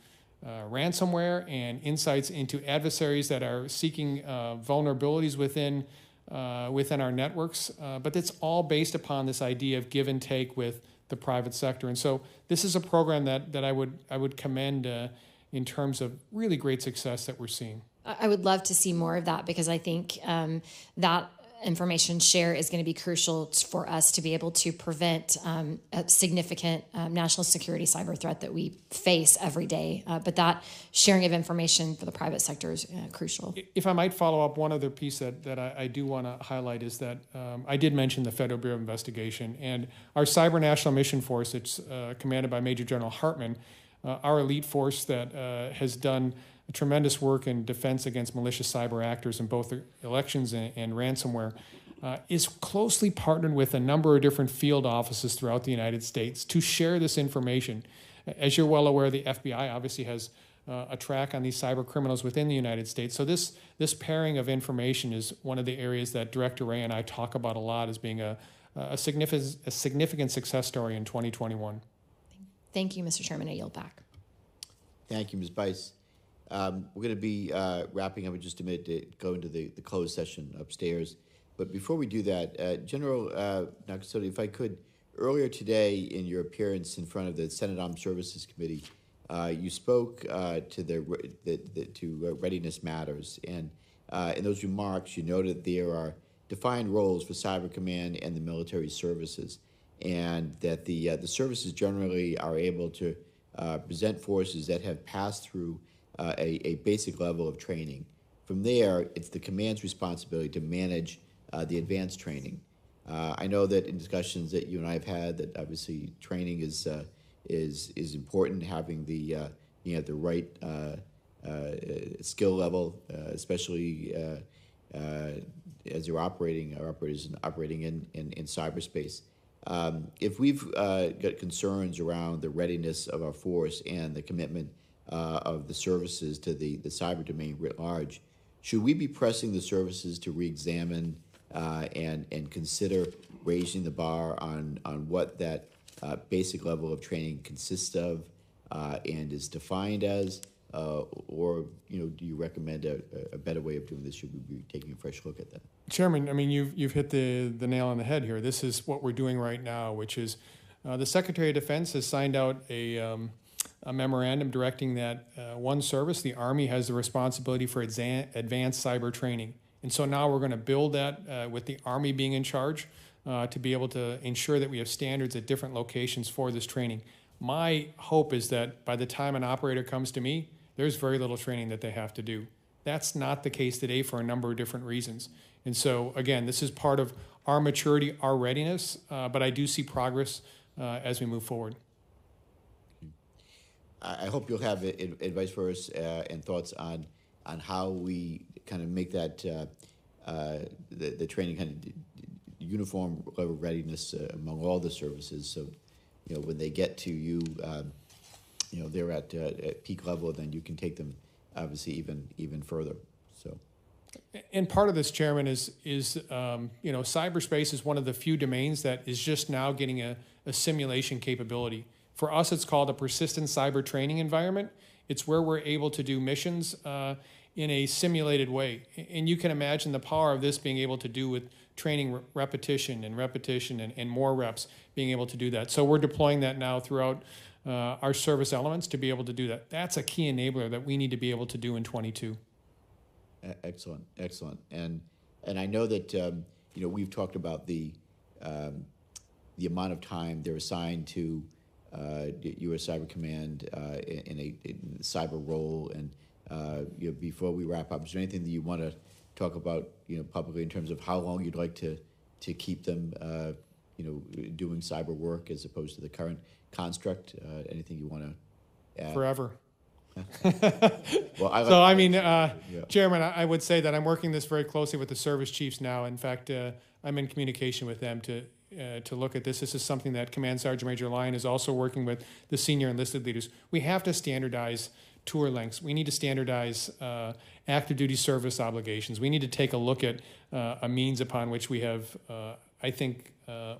ransomware and insights into adversaries that are seeking vulnerabilities within our networks. But it's all based upon this idea of give and take with the private sector. And so this is a program that I would commend in terms of really great success that we're seeing. I would love to see more of that, because I think that information share is going to be crucial for us to be able to prevent a significant national security cyber threat that we face every day. But that sharing of information for the private sector is crucial. If I might follow up, one other piece that I do want to highlight is that I did mention the Federal Bureau of Investigation, and our Cyber National Mission Force, it's commanded by Major General Hartman, our elite force that has done tremendous work in defense against malicious cyber actors in both elections and ransomware, is closely partnered with a number of different field offices throughout the United States to share this information. As you're well aware, the FBI obviously has a track on these cyber criminals within the United States. So this pairing of information is one of the areas that Director Ray and I talk about a lot as being a significant success story in 2021. Thank you, Mr. Chairman. I yield back. Thank you, Ms. Bice. We're going to be wrapping up in just a minute to go into the closed session upstairs. But before we do that, General Nakasone, if I could, earlier today in your appearance in front of the Senate Armed Services Committee, you spoke to Readiness Matters. And in those remarks, you noted there are defined roles for Cyber Command and the military services, and that the services generally are able to present forces that have passed through a basic level of training. From there, it's the command's responsibility to manage the advanced training. I know that in discussions that you and I have had, that obviously training is important. Having the the right skill level, especially as you're operating in cyberspace. If we've got concerns around the readiness of our force and the commitment of the services to the cyber domain writ large, should we be pressing the services to re-examine and consider raising the bar on what that basic level of training consists of and is defined as, or do you recommend a better way of doing this? Should we be taking a fresh look at that? Chairman, I mean, you've hit the nail on the head here. This is what we're doing right now, which is the Secretary of Defense has signed out a memorandum directing that one service, the Army, has the responsibility for advanced cyber training. And so now we're going to build that with the Army being in charge to be able to ensure that we have standards at different locations for this training. My hope is that by the time an operator comes to me, there's very little training that they have to do. That's not the case today for a number of different reasons. And so, again, this is part of our maturity, our readiness, but I do see progress as we move forward. I hope you'll have advice for us and thoughts on how we kind of make that the training kind of uniform level of readiness among all the services. So, when they get to you, they're at peak level, then you can take them obviously even further. So. And part of this, Chairman, is cyberspace is one of the few domains that is just now getting a simulation capability. For us, it's called a persistent cyber training environment. It's where we're able to do missions in a simulated way. And you can imagine the power of this being able to do with training repetition and more reps, being able to do that. So we're deploying that now throughout our service elements to be able to do that. That's a key enabler that we need to be able to do in 22. Excellent, excellent. And I know that we've talked about the amount of time they're assigned to U.S. Cyber Command in a cyber role. And before we wrap up, is there anything that you want to talk about publicly in terms of how long you'd like to keep them doing cyber work as opposed to the current construct? Anything you want to add? Forever. Well, Chairman, I would say that I'm working this very closely with the service chiefs now. In fact, I'm in communication with them to look at this. This is something that Command Sergeant Major Lyon is also working with the senior enlisted leaders. We have to standardize tour lengths. We need to standardize active duty service obligations. We need to take a look at a means upon which we have, I think,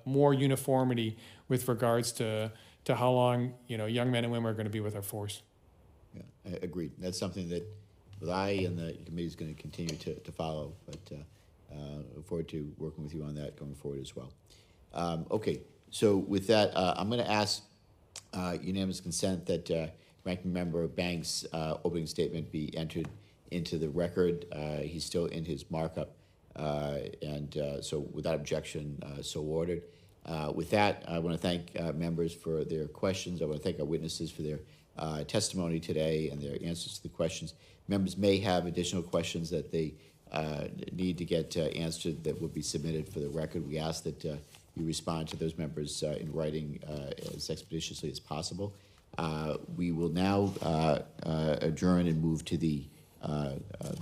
more uniformity with regards to how long young men and women are going to be with our force. Yeah, I agree. That's something that I and the committee is going to continue to follow, but look forward to working with you on that going forward as well. Okay, so with that, I'm going to ask unanimous consent that Ranking Member Banks' opening statement be entered into the record. He's still in his markup, and so without objection, so ordered. With that, I want to thank members for their questions. I want to thank our witnesses for their testimony today and their answers to the questions. Members may have additional questions that they need to get answered that will be submitted for the record. We ask that you respond to those members in writing as expeditiously as possible. We will now adjourn and move to the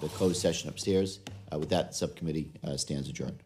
closed session upstairs. With that, the subcommittee stands adjourned.